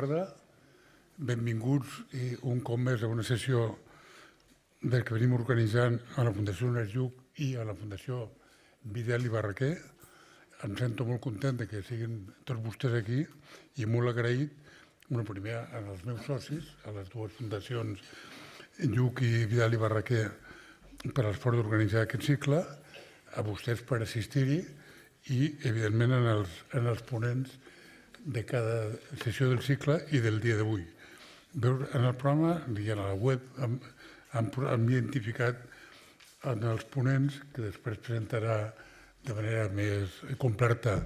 tarda. Benvinguts un cop més a una sessió del que venim organitzant a la Fundació Ernest Lluch i a la Fundació Vidal i Barraquer. Em sento molt content que siguin tots vostès aquí i molt agraït, primer als meus socis, a les dues fundacions Lluch i Vidal i Barraquer per l'esforç d'organitzar aquest cicle, a vostès per assistir-hi i, evidentment, en els ponents de cada sessió del cicle i del dia d'avui. En el programa i a la web hem identificat en els ponents, que després presentarà de manera més completa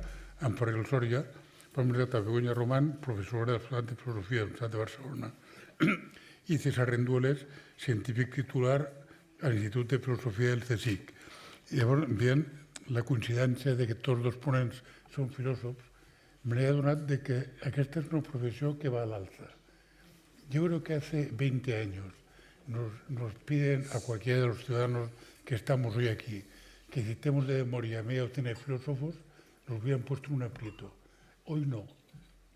en Ferrer Sòria, hem presentat a Begoña Román, professora de la Facultat de Filosofia de la Universitat de Barcelona, i César Rendueles, científic titular a l'Institut de Filosofia del CSIC. Llavors, veient la coincidència que tots dos ponents són filòsofs, me n'he adonat que aquesta és una profesión que va al alza. Yo creo que hace 20 años nos piden a cualquiera de los ciudadanos que estamos hoy aquí que citemos de memoria media docena de filósofos, nos hubieran puesto un aprieto. Hoy no.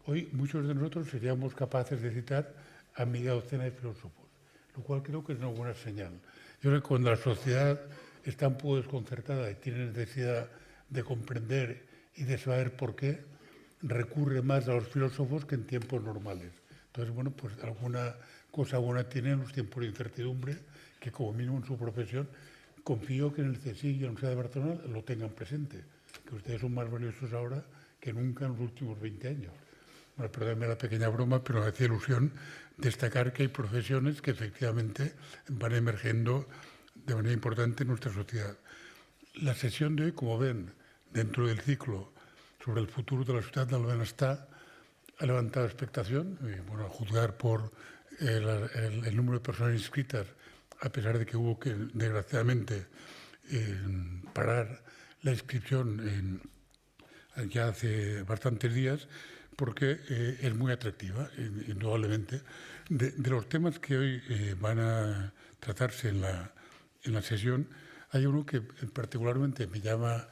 Hoy muchos de nosotros seríamos capaces de citar a media docena de filósofos, lo cual creo que es una buena señal. Yo creo que cuando la sociedad está un poco desconcertada y tiene necesidad de comprender y de saber por qué, recurre más a los filósofos que en tiempos normales. Entonces, bueno, pues alguna cosa buena tienen los tiempos de incertidumbre, que como mínimo en su profesión, confío que en el CSIC y en la Universidad de Barcelona lo tengan presente, que ustedes son más valiosos ahora que nunca en los últimos 20 años. Bueno, perdónenme la pequeña broma, pero me hacía ilusión destacar que hay profesiones que efectivamente van emergiendo de manera importante en nuestra sociedad. La sesión de hoy, como ven, dentro del ciclo sobre el futuro de la sociedad del bienestar, ha levantado expectación, y, bueno, a juzgar por el número de personas inscritas, a pesar de que hubo que, desgraciadamente, parar la inscripción ya hace bastantes días, porque es muy atractiva, indudablemente. De los temas que hoy van a tratarse en la sesión, hay uno que particularmente me llama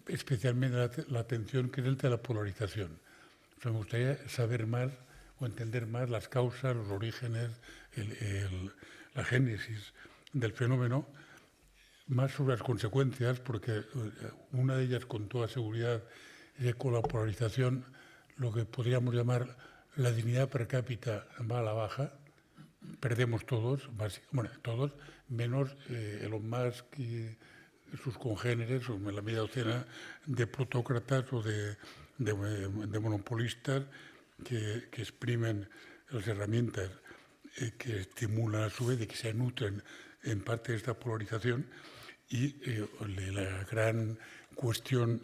especialmente la atención, que es el de la polarización. O sea, me gustaría saber más o entender más las causas, los orígenes, la génesis del fenómeno, más sobre las consecuencias, porque una de ellas con toda seguridad es que con la polarización lo que podríamos llamar la dignidad per cápita va a la baja, perdemos todos, bueno, todos, menos Elon Musk y sus congéneres, o la media docena de plutócratas o de monopolistas que exprimen las herramientas que estimulan a su vez y que se nutren en parte de esta polarización. Y la gran cuestión,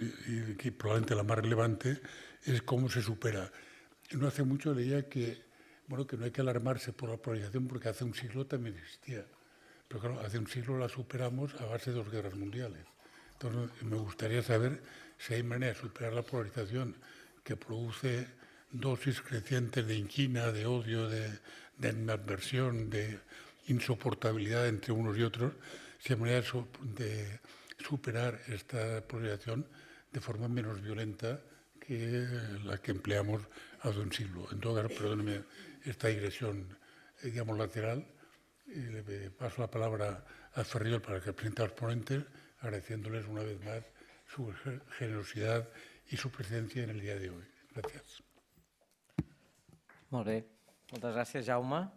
que probablemente la más relevante, es cómo se supera. No hace mucho leía que no hay que alarmarse por la polarización porque hace un siglo también existía. Pero claro, hace un siglo la superamos a base de 2 guerras mundiales. Entonces, me gustaría saber si hay manera de superar la polarización que produce dosis crecientes de inquina, de odio, de animadversión, de insoportabilidad entre unos y otros, si hay manera de superar esta polarización de forma menos violenta que la que empleamos hace un siglo. En todo caso, perdónenme esta digresión, digamos, lateral. Le paso la palabra a Ferriol para que presente a los ponentes, agradeciéndoles una vez más su generosidad y su presencia en el día de hoy. Gràcies. Molt bé. Moltes gràcies, Jaume.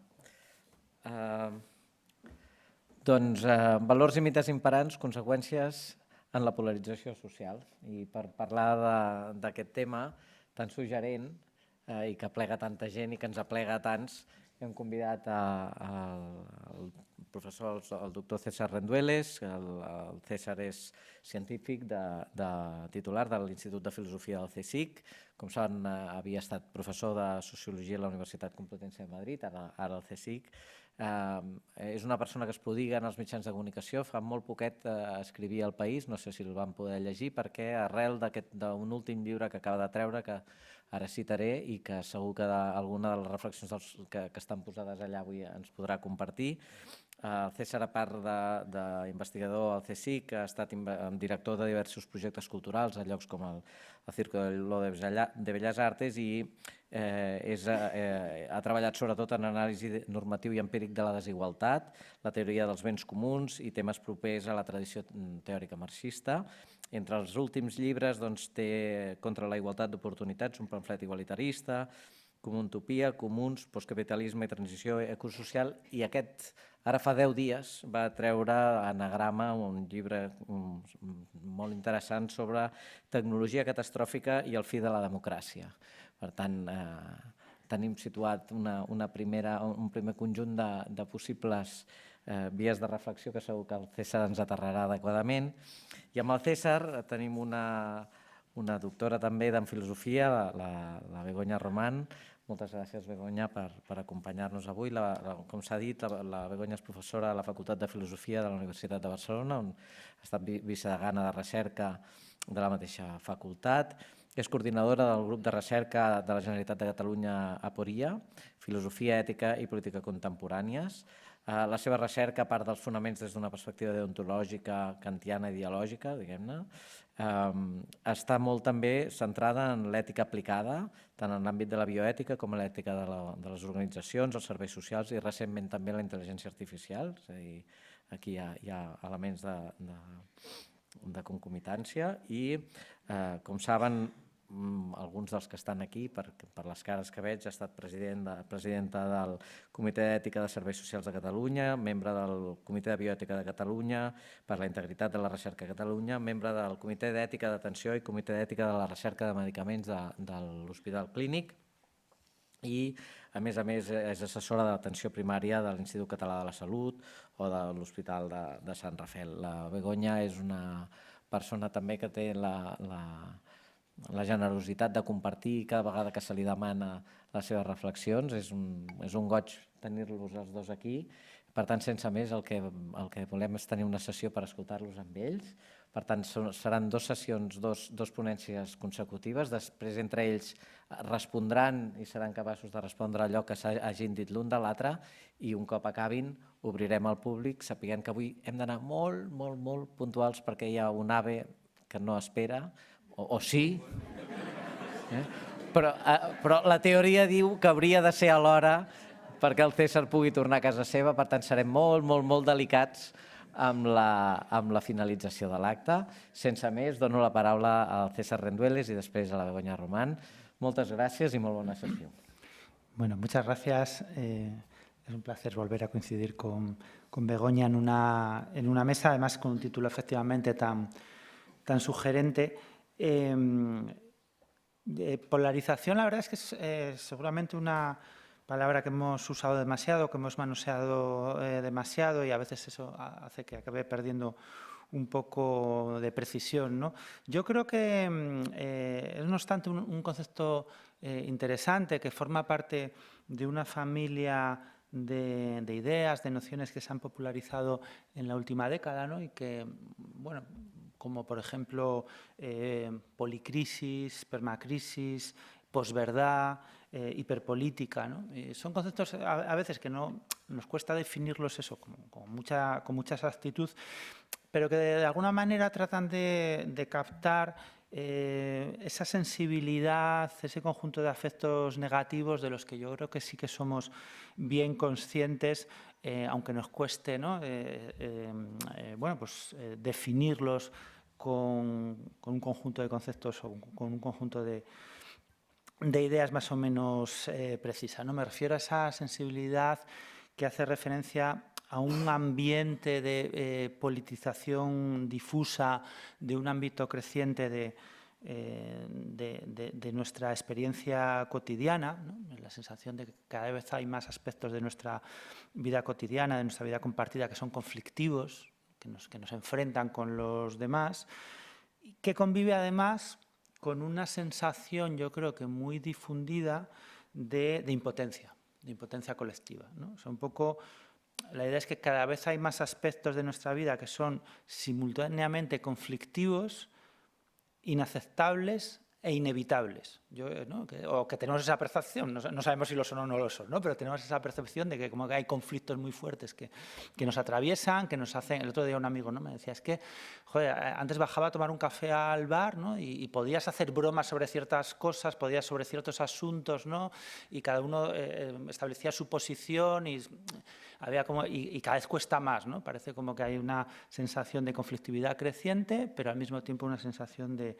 Doncs valors i mites imperants, conseqüències en la polarització social. I per parlar d'aquest tema tan suggerent i que aplega tanta gent i que ens aplega a tants, hem convidat el professor, el doctor César Rendueles. El César és científic titular de l'Institut de Filosofia del CSIC. Com saben, havia estat professor de Sociologia a la Universitat Complutense de Madrid, ara al CSIC. És una persona que es prodiga en els mitjans de comunicació. Fa molt poquet escrivia al País, no sé si el van poder llegir, perquè arrel d'un últim llibre que acaba de treure, que ara citaré i que segur que alguna de les reflexions que estan posades allà avui ens podrà compartir. El César, a part d'investigador al CSIC, ha estat director de diversos projectes culturals a llocs com el Circo de Belles Artes i ha treballat sobretot en anàlisi normatiu i empíric de la desigualtat, la teoria dels béns comuns i temes propers a la tradició teòrica marxista. Entre els últims llibres té Contra la igualtat d'oportunitats, un pamflet igualitarista, Comutopia, Comuns, Postcapitalisme i Transició Ecosocial, i aquest, ara fa 10 dies, va treure Anagrama, un llibre molt interessant sobre tecnologia catastròfica i el fi de la democràcia. Per tant, tenim situat un primer conjunt de possibles vies de reflexió que segur que el César ens aterrarà adequadament. I amb el César tenim una doctora també en filosofia, la Begoña Román. Moltes gràcies, Begoña, per acompanyar-nos avui. Com s'ha dit, la Begoña és professora a la Facultat de Filosofia de la Universitat de Barcelona, on ha estat vicedegana de recerca de la mateixa facultat. És coordinadora del grup de recerca de la Generalitat de Catalunya Aporia, Filosofia, Ètica i Política Contemporànies. La seva recerca part dels fonaments des d'una perspectiva deontològica, kantiana i dialògica, diguem-ne. Està molt també centrada en l'ètica aplicada, tant en l'àmbit de la bioètica com en l'ètica de les organitzacions, els serveis socials i recentment també la intel·ligència artificial. És a dir, aquí hi ha elements de concomitància i, com saben, alguns dels que estan aquí, per les cares que veig, ha estat presidenta del Comitè d'Ètica de Serveis Socials de Catalunya, membre del Comitè de Bioètica de Catalunya per la integritat de la recerca a Catalunya, membre del Comitè d'Ètica d'Atenció i Comitè d'Ètica de la Recerca de Medicaments de l'Hospital Clínic i, a més, és assessora de l'atenció primària de l'Institut Català de la Salut o de l'Hospital de Sant Rafel. La Begoña és una persona també que té la generositat de compartir cada vegada que se li demana les seves reflexions. És un goig tenir-los els dos aquí. Per tant, sense més, el que volem és tenir una sessió per escoltar-los amb ells. Per tant, seran 2 sessions, 2 ponències consecutives. Després, entre ells, respondran i seran capaços de respondre allò que hagin dit l'un de l'altre i un cop acabin obrirem al públic, sapiguent que avui hem d'anar molt, molt, molt puntuals perquè hi ha un AVE que no espera, o sí, però la teoria diu que hauria de ser a l'hora perquè el César pugui tornar a casa seva, per tant serem molt, molt, molt delicats amb la finalització de l'acte. Sense més, dono la paraula al César Rendueles y después a la Begoña Román. Moltes gràcies i molt bona sessió. Bueno, muchas gracias. Es un placer volver a coincidir con Begoña en una mesa, además con un título efectivamente tan sugerente. Polarización, la verdad es que es seguramente una palabra que hemos usado demasiado, que hemos manoseado demasiado y a veces eso hace que acabe perdiendo un poco de precisión, ¿no? Yo creo que es, no obstante, un concepto interesante que forma parte de una familia de ideas, de nociones que se han popularizado en la última década, ¿no? Y que, bueno, como por ejemplo policrisis, permacrisis, posverdad, hiperpolítica, ¿no? Son conceptos a veces que no nos cuesta definirlos eso con mucha exactitud, pero que de alguna manera tratan de captar esa sensibilidad, ese conjunto de afectos negativos de los que yo creo que sí que somos bien conscientes, aunque nos cueste, ¿no? Bueno, pues definirlos con un conjunto de conceptos o con un conjunto de ideas más o menos precisas, ¿no? Me refiero a esa sensibilidad que hace referencia a un ambiente de politización difusa, de un ámbito creciente de nuestra experiencia cotidiana, ¿no? La sensación de que cada vez hay más aspectos de nuestra vida cotidiana, de nuestra vida compartida, que son conflictivos, que nos enfrentan con los demás, y que convive además con una sensación, yo creo que muy difundida, de impotencia colectiva, ¿no? O sea, un poco, la idea es que cada vez hay más aspectos de nuestra vida que son simultáneamente conflictivos, inaceptables e inevitables. ¿no? O que tenemos esa percepción, no sabemos si lo son o no lo son, ¿no? Pero tenemos esa percepción de que como que hay conflictos muy fuertes que nos atraviesan, que nos hacen... El otro día un amigo, ¿no?, me decía, es que, joder, antes bajaba a tomar un café al bar, ¿no?, y podías hacer bromas sobre ciertas cosas, podías sobre ciertos asuntos, ¿no?, y cada uno establecía su posición y había como... Y cada vez cuesta más, ¿no? Parece como que hay una sensación de conflictividad creciente, pero al mismo tiempo una sensación de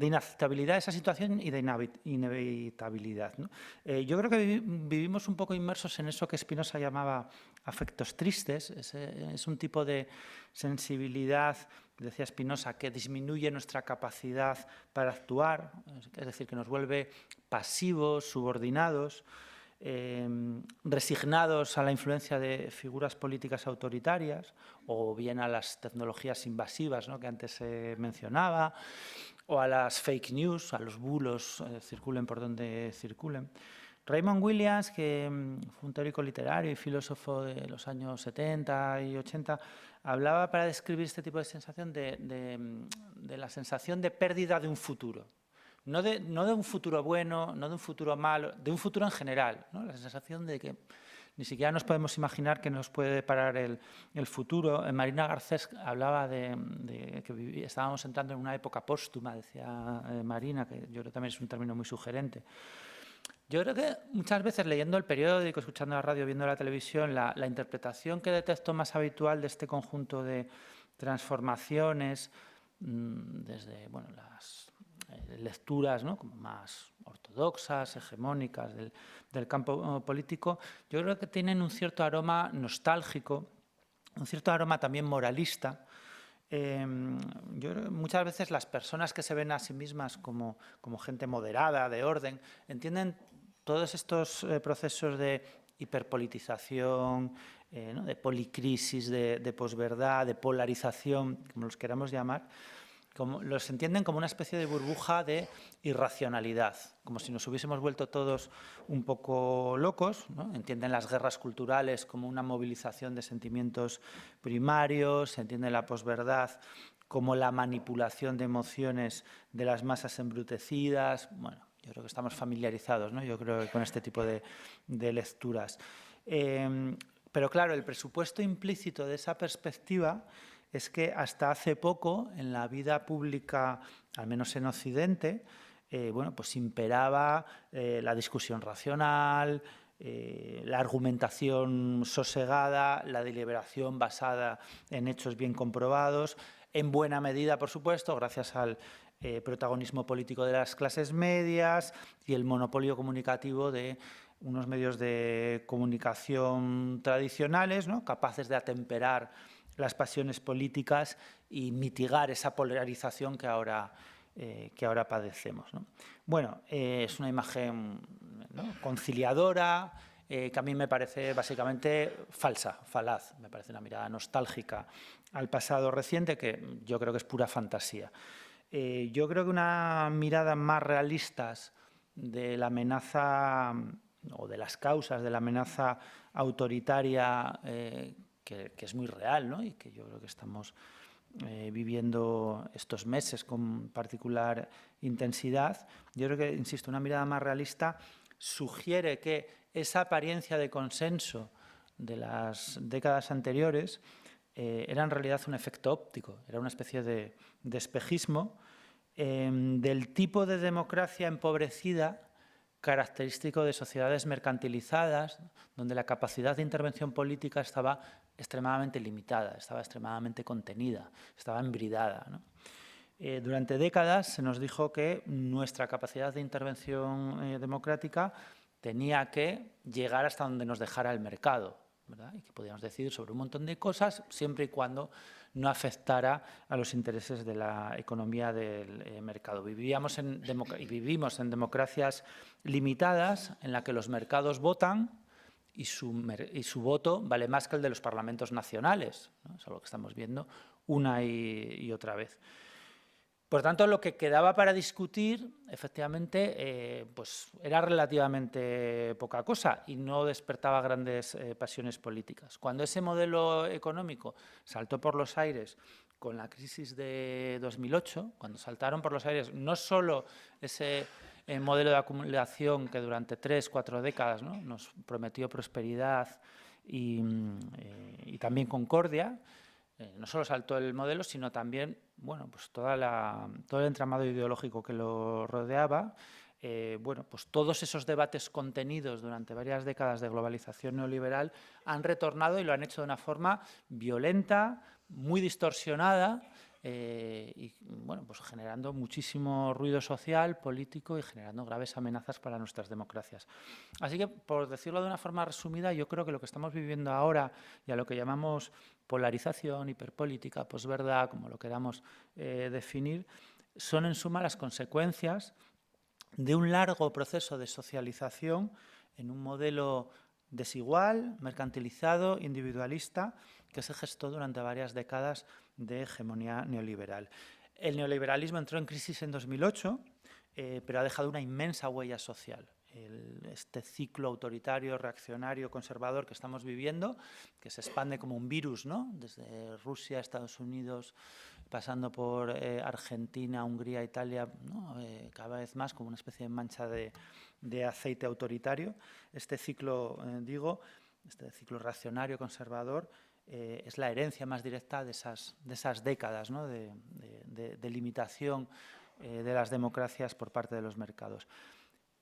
inaceptabilidad de esa situación y de inevitabilidad, ¿no? Yo creo que vivimos un poco inmersos en eso que Spinoza llamaba afectos tristes. Es un tipo de sensibilidad, decía Spinoza, que disminuye nuestra capacidad para actuar, es decir, que nos vuelve pasivos, subordinados, resignados a la influencia de figuras políticas autoritarias o bien a las tecnologías invasivas, ¿no?, que antes se mencionaba, o a las fake news, a los bulos, circulen por donde circulen. Raymond Williams, que fue un teórico literario y filósofo de los años 70 y 80, hablaba para describir este tipo de sensación de la sensación de pérdida de un futuro. No de un futuro bueno, no de un futuro malo, de un futuro en general, ¿no? La sensación de que ni siquiera nos podemos imaginar que nos puede deparar el futuro. Marina Garcés hablaba de que estábamos entrando en una época póstuma, decía Marina, que yo creo que también es un término muy sugerente. Yo creo que muchas veces leyendo el periódico, escuchando la radio, viendo la televisión, la interpretación que detecto más habitual de este conjunto de transformaciones, desde las lecturas, ¿no?, como más ortodoxas, hegemónicas del campo político, yo creo que tienen un cierto aroma nostálgico, un cierto aroma también moralista. Yo creo que muchas veces las personas que se ven a sí mismas como gente moderada, de orden, entienden todos estos procesos de hiperpolitización, ¿no?, de policrisis, de posverdad, de polarización, como los queramos llamar, los entienden como una especie de burbuja de irracionalidad, como si nos hubiésemos vuelto todos un poco locos, ¿no? Entienden las guerras culturales como una movilización de sentimientos primarios, se entiende la posverdad como la manipulación de emociones de las masas embrutecidas. Bueno, yo creo que estamos familiarizados, ¿no?, yo creo que con este tipo de lecturas. Pero claro, el presupuesto implícito de esa perspectiva es que hasta hace poco, en la vida pública, al menos en Occidente, pues imperaba la discusión racional, la argumentación sosegada, la deliberación basada en hechos bien comprobados, en buena medida, por supuesto, gracias al protagonismo político de las clases medias y el monopolio comunicativo de unos medios de comunicación tradicionales, ¿no?, capaces de atemperar las pasiones políticas y mitigar esa polarización que ahora padecemos, ¿no? Bueno, es una imagen, ¿no?, conciliadora, que a mí me parece básicamente falaz, me parece una mirada nostálgica al pasado reciente que yo creo que es pura fantasía. Yo creo que una mirada más realista de la amenaza o de las causas de la amenaza autoritaria que es muy real, ¿no?, y que yo creo que estamos viviendo estos meses con particular intensidad. Yo creo que, insisto, una mirada más realista sugiere que esa apariencia de consenso de las décadas anteriores era en realidad un efecto óptico, era una especie de espejismo del tipo de democracia empobrecida característico de sociedades mercantilizadas, donde la capacidad de intervención política estaba extremadamente limitada, estaba extremadamente contenida, estaba embridada, ¿no? Durante décadas se nos dijo que nuestra capacidad de intervención democrática tenía que llegar hasta donde nos dejara el mercado, ¿verdad? Y que podíamos decidir sobre un montón de cosas siempre y cuando no afectara a los intereses de la economía del mercado. Vivimos en democracias limitadas en las que los mercados votan y su voto vale más que el de los parlamentos nacionales, ¿no? Es algo que estamos viendo una y otra vez. Por tanto, lo que quedaba para discutir, efectivamente, pues era relativamente poca cosa y no despertaba grandes pasiones políticas. Cuando ese modelo económico saltó por los aires con la crisis de 2008, cuando saltaron por los aires no solo ese modelo de acumulación que durante 3, 4 décadas, ¿no?, nos prometió prosperidad y también concordia, no solo saltó el modelo, sino también, bueno, pues todo el entramado ideológico que lo rodeaba. Bueno, pues todos esos debates contenidos durante varias décadas de globalización neoliberal han retornado y lo han hecho de una forma violenta, muy distorsionada y, bueno, pues generando muchísimo ruido social, político y generando graves amenazas para nuestras democracias. Así que, por decirlo de una forma resumida, yo creo que lo que estamos viviendo ahora y a lo que llamamos polarización, hiperpolítica, posverdad, como lo queramos definir, son en suma las consecuencias de un largo proceso de socialización en un modelo desigual, mercantilizado, individualista, que se gestó durante varias décadas de hegemonía neoliberal. El neoliberalismo entró en crisis en 2008, pero ha dejado una inmensa huella social. Este ciclo autoritario, reaccionario, conservador que estamos viviendo, que se expande como un virus, ¿no?, desde Rusia, Estados Unidos, pasando por Argentina, Hungría, Italia, ¿no?, cada vez más como una especie de mancha de aceite autoritario. Este ciclo, este ciclo reaccionario, conservador, es la herencia más directa de esas décadas, ¿no?, de limitación de las democracias por parte de los mercados.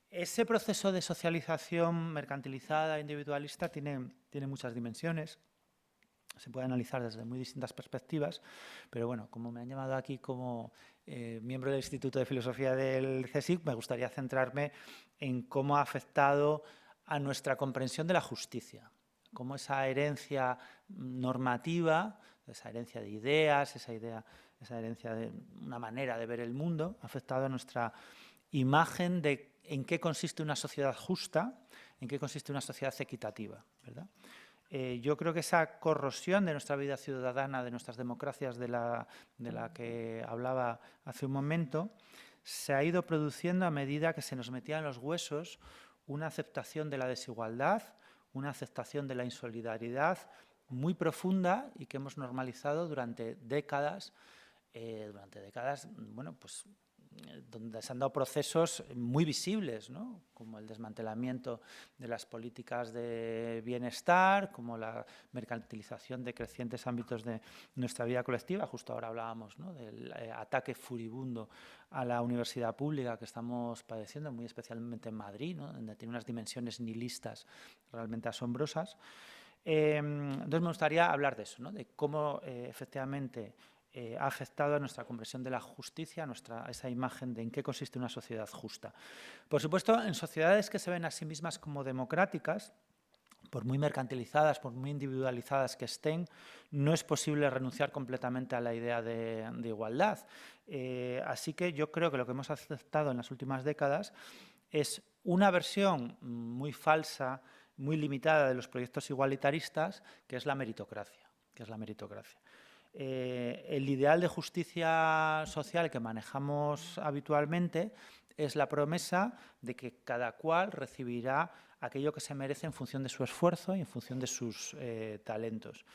Ese proceso de socialización mercantilizada, individualista, tiene muchas dimensiones. Se puede analizar desde muy distintas perspectivas, pero bueno, como me han llamado aquí como miembro del Instituto de Filosofía del CSIC, me gustaría centrarme en cómo ha afectado a nuestra comprensión de la justicia, cómo esa herencia normativa, esa herencia de ideas, esa herencia de una manera de ver el mundo, ha afectado a nuestra imagen de en qué consiste una sociedad justa, en qué consiste una sociedad equitativa, ¿verdad? Yo creo que esa corrosión de nuestra vida ciudadana, de nuestras democracias, de la que hablaba hace un momento, se ha ido produciendo a medida que se nos metía en los huesos una aceptación de la desigualdad, una aceptación de la insolidaridad muy profunda y que hemos normalizado durante décadas, bueno, pues donde se han dado procesos muy visibles, ¿no?, como el desmantelamiento de las políticas de bienestar, como la mercantilización de crecientes ámbitos de nuestra vida colectiva. Justo ahora hablábamos, ¿no?, del ataque furibundo a la universidad pública que estamos padeciendo, muy especialmente en Madrid, ¿no?, donde tiene unas dimensiones nihilistas realmente asombrosas. Entonces me gustaría hablar de eso, ¿no?, de cómo efectivamente ha afectado a nuestra comprensión de la justicia, a esa imagen de en qué consiste una sociedad justa. Por supuesto, en sociedades que se ven a sí mismas como democráticas, por muy mercantilizadas, por muy individualizadas que estén, no es posible renunciar completamente a la idea de igualdad. Así que yo creo que lo que hemos aceptado en las últimas décadas es una versión muy falsa, muy limitada de los proyectos igualitaristas, que es la meritocracia. El ideal de justicia social que manejamos habitualmente es la promesa de que cada cual recibirá aquello que se merece en función de su esfuerzo y en función de sus talentos.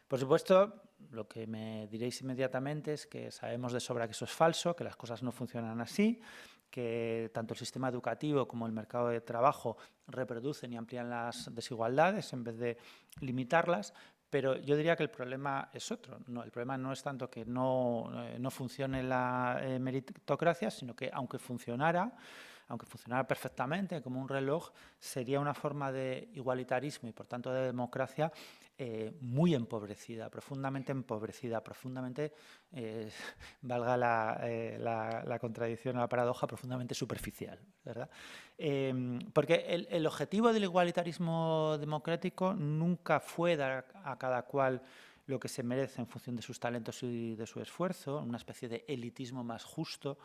Por supuesto, lo que me diréis inmediatamente es que sabemos de sobra que eso es falso, que las cosas no funcionan así, que tanto el sistema educativo como el mercado de trabajo reproducen y amplían las desigualdades en vez de limitarlas. Pero yo diría que el problema es otro. No, el problema no es tanto que no funcione la meritocracia, sino que aunque funcionara perfectamente como un reloj, sería una forma de igualitarismo y por tanto de democracia muy empobrecida, profundamente, valga la contradicción o la paradoja, profundamente superficial, ¿verdad? Porque el objetivo del igualitarismo democrático nunca fue dar a cada cual lo que se merece en función de sus talentos y de su esfuerzo, una especie de elitismo más justo,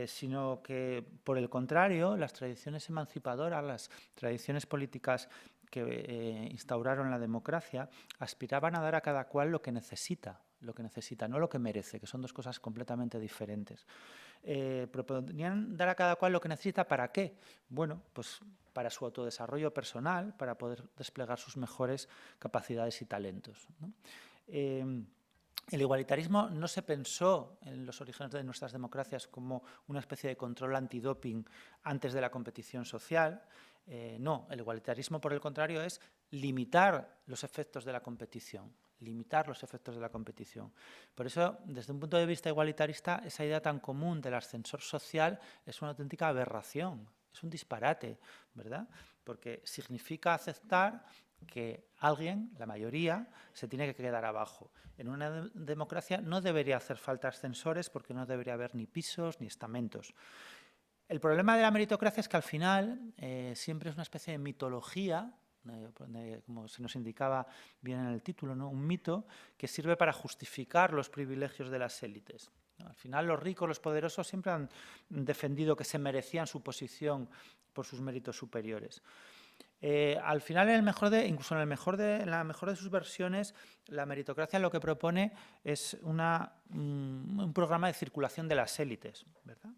sino que, por el contrario, las tradiciones emancipadoras, las tradiciones políticas que instauraron la democracia, aspiraban a dar a cada cual lo que necesita, no lo que merece, que son dos cosas completamente diferentes. Proponían dar a cada cual lo que necesita, ¿para qué? Bueno, pues para su autodesarrollo personal, para poder desplegar sus mejores capacidades y talentos, ¿no? El igualitarismo no se pensó en los orígenes de nuestras democracias como una especie de control antidoping antes de la competición social. No, el igualitarismo, por el contrario, es limitar los efectos de la competición. Limitar los efectos de la competición. Por eso, desde un punto de vista igualitarista, esa idea tan común del ascensor social es una auténtica aberración, es un disparate, ¿verdad? Porque significa aceptar que alguien, la mayoría, se tiene que quedar abajo. En una democracia no debería hacer falta ascensores porque no debería haber ni pisos ni estamentos. El problema de la meritocracia es que al final siempre es una especie de mitología, como se nos indicaba bien en el título, ¿no? Un mito que sirve para justificar los privilegios de las élites. Al final los ricos, los poderosos siempre han defendido que se merecían su posición por sus méritos superiores. Al final, incluso en la mejor de sus versiones, la meritocracia lo que propone es un programa de circulación de las élites, ¿verdad?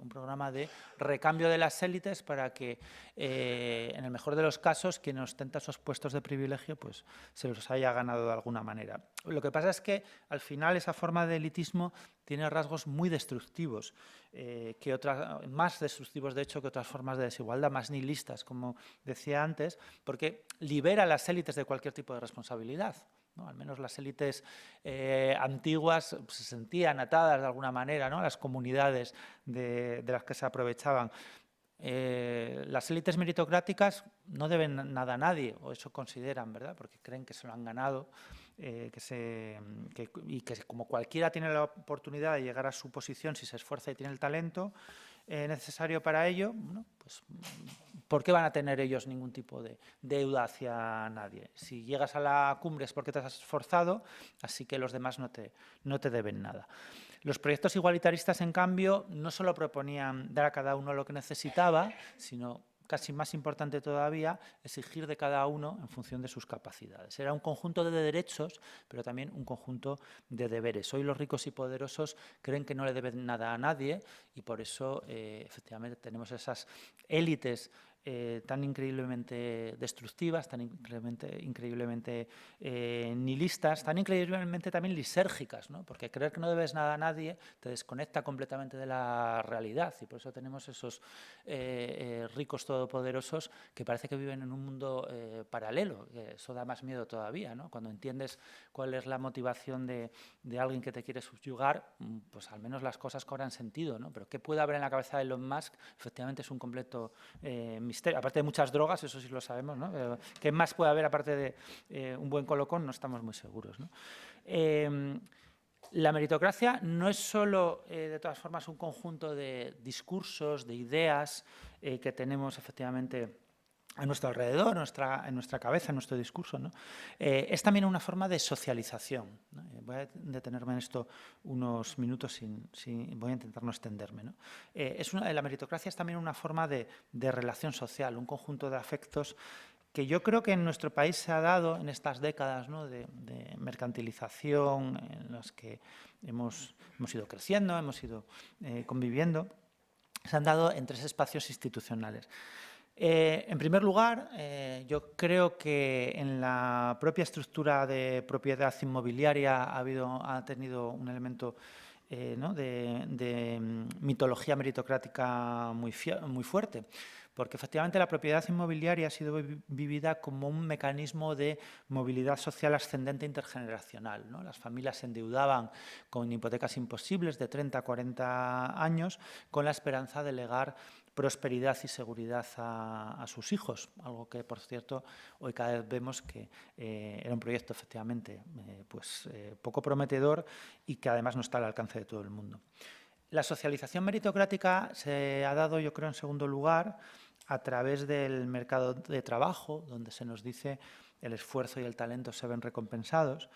Un programa de recambio de las élites para que, en el mejor de los casos, quien ostenta esos puestos de privilegio pues, se los haya ganado de alguna manera. Lo que pasa es que, al final, esa forma de elitismo tiene rasgos muy destructivos, más destructivos, de hecho, que otras formas de desigualdad, más nihilistas, como decía antes, porque libera a las élites de cualquier tipo de responsabilidad, ¿no? Al menos las élites antiguas se sentían atadas de alguna manera, ¿no? A las comunidades de las que se aprovechaban. Las élites meritocráticas no deben nada a nadie, o eso consideran, ¿verdad? Porque creen que se lo han ganado, y que como cualquiera tiene la oportunidad de llegar a su posición si se esfuerza y tiene el talento necesario para ello, ¿no? Pues ¿por qué van a tener ellos ningún tipo de deuda hacia nadie? Si llegas a la cumbre es porque te has esforzado, así que los demás no te deben nada. Los proyectos igualitaristas, en cambio, no solo proponían dar a cada uno lo que necesitaba, sino, casi más importante todavía, exigir de cada uno en función de sus capacidades. Era un conjunto de derechos, pero también un conjunto de deberes. Hoy los ricos y poderosos creen que no le deben nada a nadie y por eso, efectivamente, tenemos esas élites tan increíblemente destructivas, tan increíblemente nihilistas, tan increíblemente también lisérgicas, ¿no? Porque creer que no debes nada a nadie te desconecta completamente de la realidad y por eso tenemos esos ricos todopoderosos que parece que viven en un mundo paralelo. Eso da más miedo todavía, ¿no? Cuando entiendes cuál es la motivación de alguien que te quiere subyugar, pues al menos las cosas cobran sentido, ¿no? Pero ¿qué puede haber en la cabeza de Elon Musk? Efectivamente es un completo misterio. Aparte de muchas drogas, eso sí lo sabemos, ¿no? ¿Qué más puede haber aparte de un buen colocón? No estamos muy seguros, ¿no? La meritocracia no es solo, de todas formas, un conjunto de discursos, de ideas que tenemos efectivamente a nuestro alrededor, en nuestra cabeza, en nuestro discurso, ¿no? Es también una forma de socialización, ¿no? Voy a detenerme en esto unos minutos, voy a intentar no extenderme, ¿no? La meritocracia es también una forma de relación social, un conjunto de afectos que yo creo que en nuestro país se ha dado en estas décadas, ¿no? de mercantilización en las que hemos ido creciendo, hemos ido conviviendo, se han dado en 3 espacios institucionales. En primer lugar, yo creo que en la propia estructura de propiedad inmobiliaria ha tenido un elemento ¿no? de mitología meritocrática muy fuerte, porque efectivamente la propiedad inmobiliaria ha sido vivida como un mecanismo de movilidad social ascendente intergeneracional, ¿no? Las familias se endeudaban con hipotecas imposibles de 30 a 40 años con la esperanza de legar prosperidad y seguridad a sus hijos, algo que, por cierto, hoy cada vez vemos que era un proyecto efectivamente poco prometedor y que además no está al alcance de todo el mundo. La socialización meritocrática se ha dado, yo creo, en segundo lugar, a través del mercado de trabajo, donde se nos dice el esfuerzo y el talento se ven recompensados.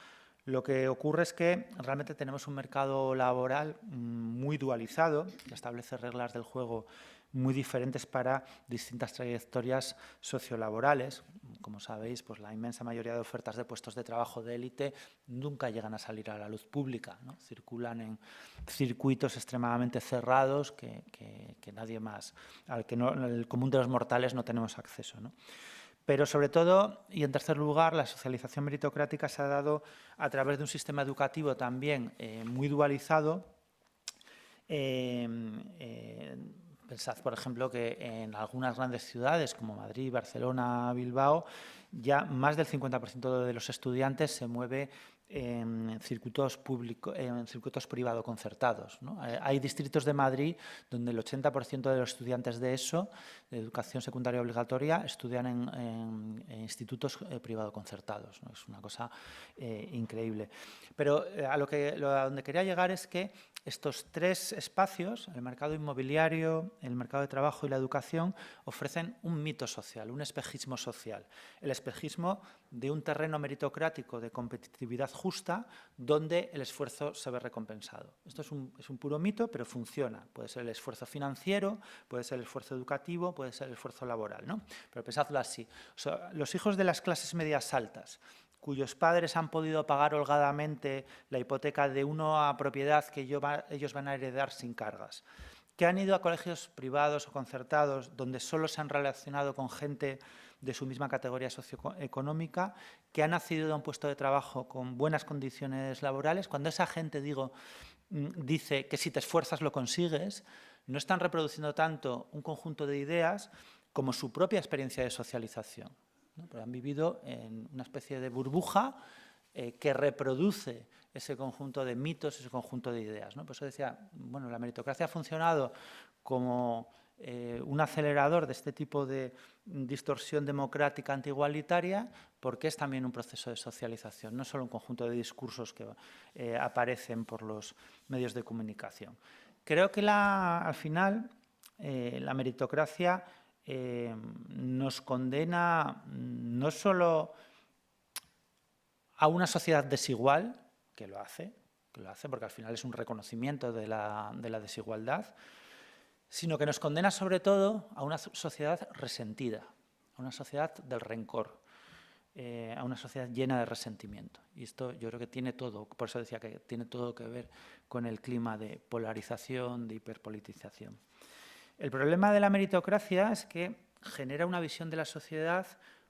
Lo que ocurre es que realmente tenemos un mercado laboral muy dualizado, que establece reglas del juego muy diferentes para distintas trayectorias sociolaborales. Como sabéis, pues la inmensa mayoría de ofertas de puestos de trabajo de élite nunca llegan a salir a la luz pública, ¿no? Circulan en circuitos extremadamente cerrados que nadie más, al que el común de los mortales no tenemos acceso, ¿no? Pero sobre todo, y en tercer lugar, la socialización meritocrática se ha dado a través de un sistema educativo también muy dualizado. Pensad, por ejemplo, que en algunas grandes ciudades como Madrid, Barcelona, Bilbao, ya más del 50% de los estudiantes se mueve en circuitos privado concertados, ¿no? Hay distritos de Madrid donde el 80% de los estudiantes de ESO, de educación secundaria obligatoria, estudian en institutos privado concertados, ¿no? Es una cosa increíble. Pero a donde quería llegar es que estos tres espacios, el mercado inmobiliario, el mercado de trabajo y la educación, ofrecen un mito social, un espejismo social. El espejismo de un terreno meritocrático de competitividad justa donde el esfuerzo se ve recompensado. Esto es un puro mito, pero funciona. Puede ser el esfuerzo financiero, puede ser el esfuerzo educativo, puede ser el esfuerzo laboral, ¿no? Pero pensadlo así. O sea, los hijos de las clases medias altas, cuyos padres han podido pagar holgadamente la hipoteca de una propiedad que ellos van a heredar sin cargas, que han ido a colegios privados o concertados donde solo se han relacionado con gente de su misma categoría socioeconómica, que ha nacido de un puesto de trabajo con buenas condiciones laborales. Cuando esa gente, dice que si te esfuerzas lo consigues, no están reproduciendo tanto un conjunto de ideas como su propia experiencia de socialización, ¿no? Pero han vivido en una especie de burbuja que reproduce ese conjunto de mitos, ese conjunto de ideas, ¿no? Por eso decía, bueno, la meritocracia ha funcionado como un acelerador de este tipo de distorsión democrática antigualitaria, porque es también un proceso de socialización, no solo un conjunto de discursos que aparecen por los medios de comunicación. Creo que al final la meritocracia nos condena no solo a una sociedad desigual, que lo hace porque al final es un reconocimiento de la desigualdad, sino que nos condena sobre todo a una sociedad resentida, a una sociedad del rencor, a una sociedad llena de resentimiento. Y esto yo creo que tiene todo, por eso decía que tiene todo que ver con el clima de polarización, de hiperpolitización. El problema de la meritocracia es que genera una visión de la sociedad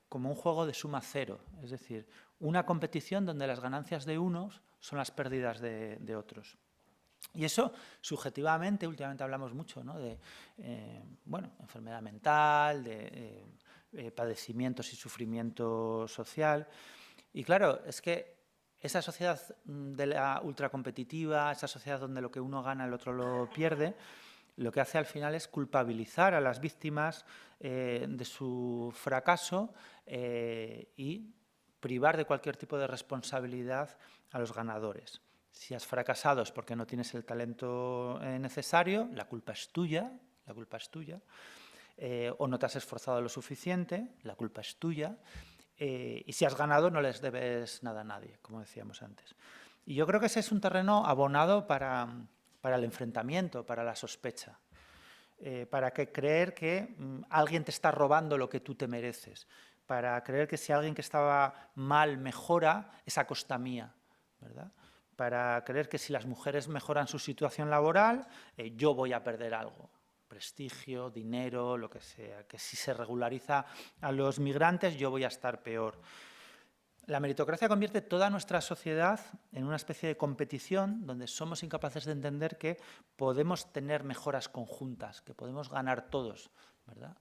como un juego de suma cero, es decir, una competición donde las ganancias de unos son las pérdidas de otros. Y eso, subjetivamente, últimamente hablamos mucho, ¿no? De enfermedad mental, de padecimientos y sufrimiento social. Y claro, es que esa sociedad de la ultracompetitiva, esa sociedad donde lo que uno gana el otro lo pierde, lo que hace al final es culpabilizar a las víctimas de su fracaso y privar de cualquier tipo de responsabilidad a los ganadores. Si has fracasado es porque no tienes el talento necesario, la culpa es tuya, o no te has esforzado lo suficiente, la culpa es tuya, y si has ganado no les debes nada a nadie, como decíamos antes. Y yo creo que ese es un terreno abonado para el enfrentamiento, para la sospecha, para creer que alguien te está robando lo que tú te mereces, para creer que si alguien que estaba mal mejora, es a costa mía, ¿verdad? Para creer que si las mujeres mejoran su situación laboral, yo voy a perder algo, prestigio, dinero, lo que sea, que si se regulariza a los migrantes, yo voy a estar peor. La meritocracia convierte toda nuestra sociedad en una especie de competición donde somos incapaces de entender que podemos tener mejoras conjuntas, que podemos ganar todos, ¿verdad?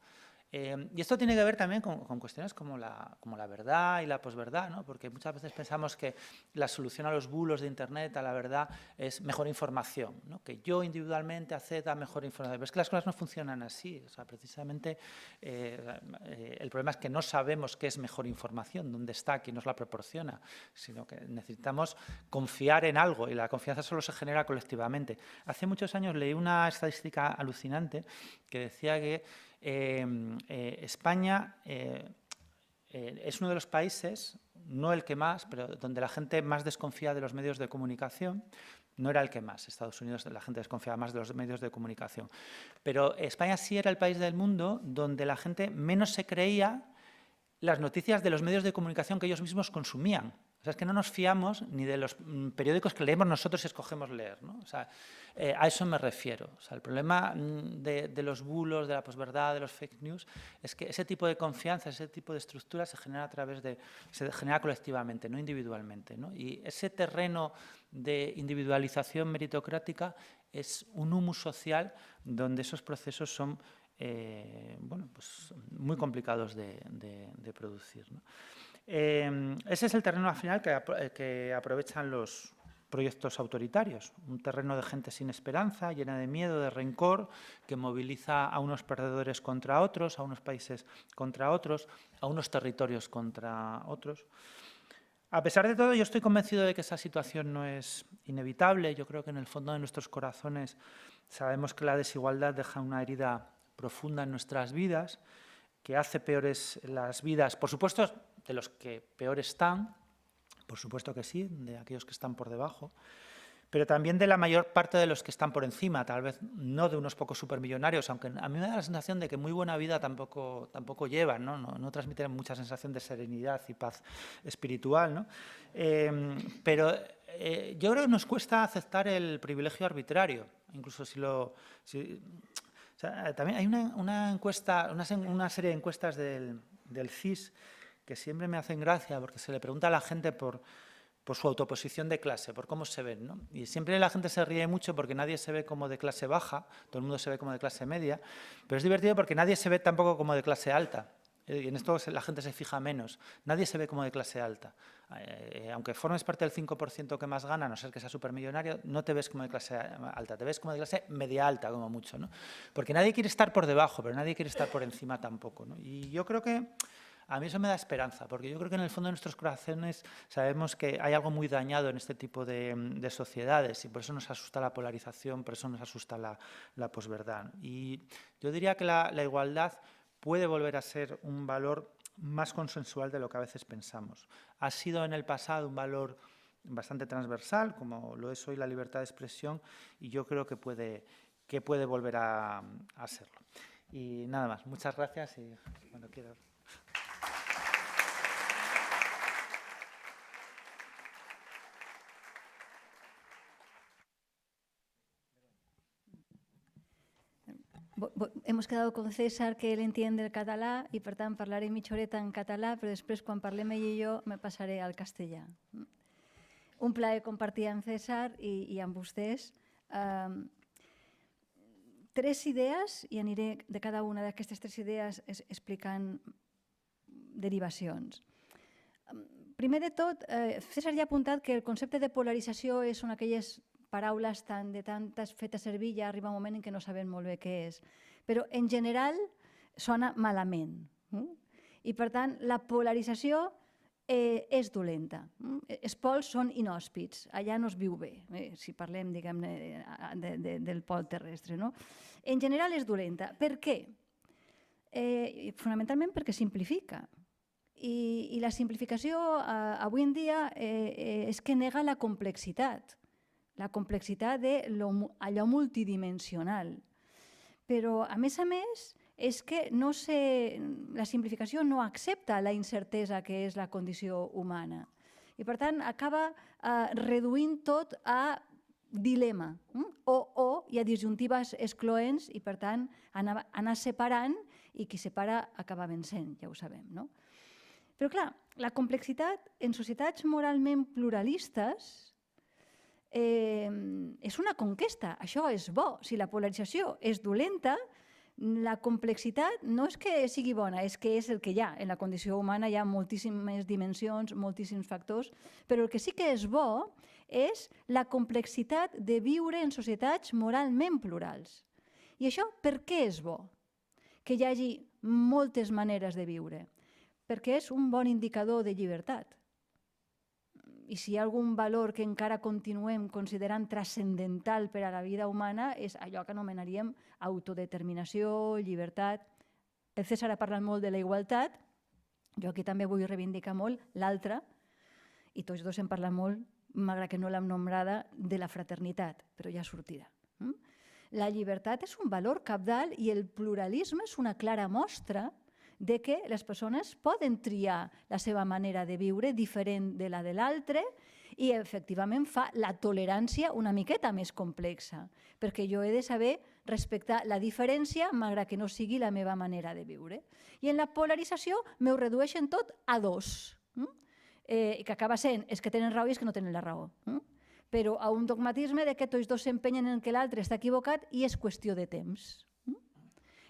Y esto tiene que ver también con cuestiones como la verdad y la posverdad, ¿no? Porque muchas veces pensamos que la solución a los bulos de Internet, a la verdad, es mejor información, ¿no? Que yo individualmente acceda a mejor información. Pero es que las cosas no funcionan así. O sea, precisamente el problema es que no sabemos qué es mejor información, dónde está, quién nos la proporciona, sino que necesitamos confiar en algo y la confianza solo se genera colectivamente. Hace muchos años leí una estadística alucinante que decía que España es uno de los países, no el que más, pero donde la gente más desconfía de los medios de comunicación. No era el que más, Estados Unidos la gente desconfiaba más de los medios de comunicación. Pero España sí era el país del mundo donde la gente menos se creía las noticias de los medios de comunicación que ellos mismos consumían. sea, es que no nos fiamos ni de los periódicos que leemos nosotros y escogemos leer, ¿no? O sea, a eso me refiero. O sea, el problema de los bulos, de la posverdad, de los fake news, es que ese tipo de confianza, ese tipo de estructura se genera se genera colectivamente, no individualmente, ¿no? Y ese terreno de individualización meritocrática es un humus social donde esos procesos son bueno, pues muy complicados de producir, ¿no? Ese es el terreno al final que aprovechan los proyectos autoritarios, un terreno de gente sin esperanza, llena de miedo, de rencor, que moviliza a unos perdedores contra otros, a unos países contra otros, a unos territorios contra otros. A pesar de todo, yo estoy convencido de que esa situación no es inevitable. Yo creo que en el fondo de nuestros corazones sabemos que la desigualdad deja una herida profunda en nuestras vidas, que hace peores las vidas, por supuesto, de los que peor están, por supuesto que sí, de aquellos que están por debajo, pero también de la mayor parte de los que están por encima, tal vez no de unos pocos supermillonarios, aunque a mí me da la sensación de que muy buena vida tampoco llevan, no transmiten mucha sensación de serenidad y paz espiritual, ¿no? Pero yo creo que nos cuesta aceptar el privilegio arbitrario, incluso o sea, también hay una encuesta, una serie de encuestas del CIS que siempre me hacen gracia porque se le pregunta a la gente por su autoposición de clase, por cómo se ven, ¿no? Y siempre la gente se ríe mucho porque nadie se ve como de clase baja, todo el mundo se ve como de clase media, pero es divertido porque nadie se ve tampoco como de clase alta. Y en esto la gente se fija menos. Nadie se ve como de clase alta. Aunque formes parte del 5% que más gana, a no ser que sea supermillonario, no te ves como de clase alta, te ves como de clase media alta, como mucho, ¿no? Porque nadie quiere estar por debajo, pero nadie quiere estar por encima tampoco, ¿no? Y yo creo que a mí eso me da esperanza, porque yo creo que en el fondo de nuestros corazones sabemos que hay algo muy dañado en este tipo de sociedades y por eso nos asusta la polarización, por eso nos asusta la posverdad. Y yo diría que la igualdad puede volver a ser un valor más consensual de lo que a veces pensamos. Ha sido en el pasado un valor bastante transversal, como lo es hoy la libertad de expresión, y yo creo que puede volver a serlo. Y nada más, muchas gracias y cuando quieras. Hemos quedado con César que él entiende el català i, per tant, parlaré mitja horeta en català, però després, quan parlem ell i jo, me passaré al castellà. Un plaer compartir amb César i amb vostès. 3 idees, i aniré de cada una d'aquestes 3 idees explicant derivacions. Primer de tot, César ja ha apuntat que el concepte de polarització són aquelles paraules de tantes fetes servir, ja arriba un moment en què no sabem molt bé què és. Però, en general, sona malament. I, per tant, la polarització és dolenta. Els pols són inhòspits, allà no es viu bé, si parlem, diguem-ne, del pol terrestre. En general és dolenta. Per què? Fonamentalment perquè simplifica. I la simplificació avui en dia és que nega la complexitat d'allò multidimensional. Però, a més, és que la simplificació no accepta la incertesa que és la condició humana. I, per tant, acaba reduint tot a dilema o i a disjuntives excloents i, per tant, anar separant i qui separa acaba vencent, ja ho sabem, no? Però, clar, la complexitat en societats moralment pluralistes és una conquesta, això és bo. Si la polarització és dolenta, la complexitat no és que sigui bona, és que és el que hi ha. En la condició humana hi ha moltíssimes dimensions, moltíssims factors, però el que sí que és bo és la complexitat de viure en societats moralment plurals. I això per què és bo? Que hi hagi moltes maneres de viure. Perquè és un bon indicador de llibertat. I si hi ha algun valor que encara continuem considerant transcendental per a la vida humana és allò que anomenaríem autodeterminació, llibertat. El César ha parlat molt de la igualtat, jo aquí també vull reivindicar molt l'altra, i tots dos hem parlat molt, malgrat que no l'hem nombrada, de la fraternitat, però ja sortirà. La llibertat és un valor cabdal i el pluralisme és una clara mostra de que les persones poden triar la seva manera de viure diferent de la de l'altre i efectivament fa la tolerància una miqueta més complexa, perquè jo he de saber respectar la diferència malgrat que no sigui la meva manera de viure. I en la polarització m'ho redueixen tot a dos, que acaba sent és que tenen raó i és que no tenen la raó. Però a un dogmatisme de que tots dos s'empenyen en que l'altre està equivocat i és qüestió de temps.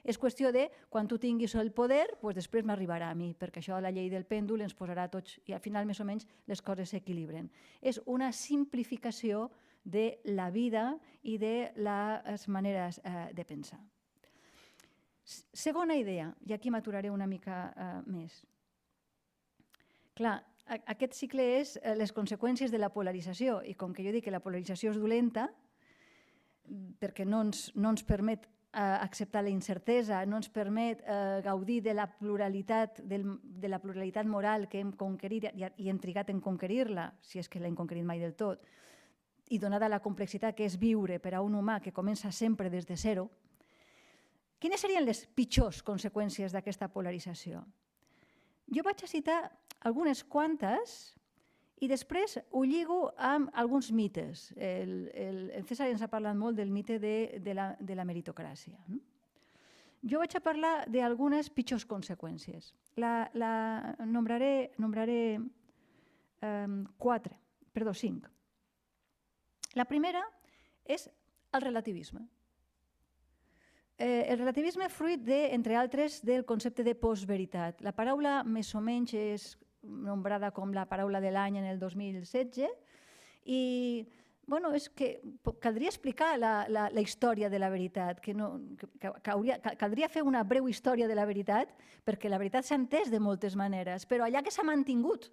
És qüestió de, quan tu tinguis el poder, després m'arribarà a mi, perquè això la llei del pèndol ens posarà tots, i al final més o menys les coses s'equilibren. És una simplificació de la vida i de les maneres de pensar. Segona idea, i aquí m'aturaré una mica més. Clar, aquest cicle és les conseqüències de la polarització, i com que jo dic que la polarització és dolenta, perquè no ens permet acceptar la incertesa, no ens permet gaudir de la pluralitat moral que hem conquerit i hem trigat en conquerir-la, si és que l'hem conquerit mai del tot, i donada la complexitat que és viure per a un humà que comença sempre des de zero, quines serien les pitjors conseqüències d'aquesta polarització? Jo vaig a citar algunes quantes i després ho lligo amb alguns mites. El César ens ha parlat molt del mite de la meritocràcia. Jo vaig a parlar d'algunes pitjors conseqüències. Nombraré 5. La primera és el relativisme. El relativisme fruit, entre altres, del concepte de postveritat. La paraula més o menys és nombrada com la paraula de l'any en el 2016 i és que caldria explicar la història de la veritat, caldria fer una breu història de la veritat perquè la veritat s'ha entès de moltes maneres, però allà que s'ha mantingut.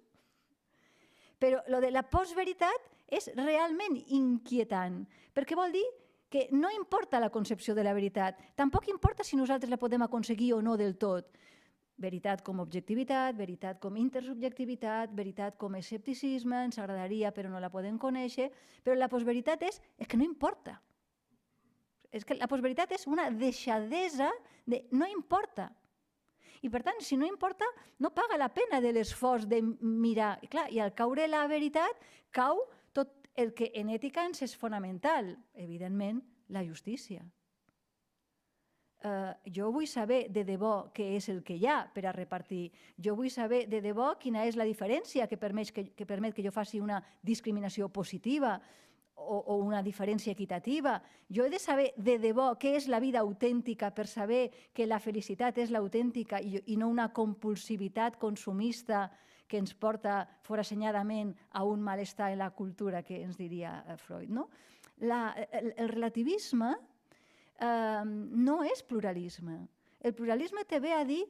Però lo de la postveritat és realment inquietant, perquè vol dir que no importa la concepció de la veritat, tampoc importa si nosaltres la podem aconseguir o no del tot. Veritat com objectivitat, veritat com intersubjectivitat, veritat com escepticisme, ens agradaria però no la podem conèixer, però la postveritat és que no importa. És que la postveritat és una deixadesa de no importa. I per tant, si no importa, no paga la pena de l'esforç de mirar. I al caure la veritat, cau tot el que en ètica ens és fonamental, evidentment, la justícia. Jo vull saber de debò què és el que hi ha per a repartir. Jo vull saber de debò quina és la diferència que permet que jo faci una discriminació positiva o una diferència equitativa. Jo he de saber de debò què és la vida autèntica per saber que la felicitat és l'autèntica i no una compulsivitat consumista que ens porta forassenyadament a un malestar en la cultura, que ens diria Freud. El relativisme no és pluralisme. El pluralisme té bé a dir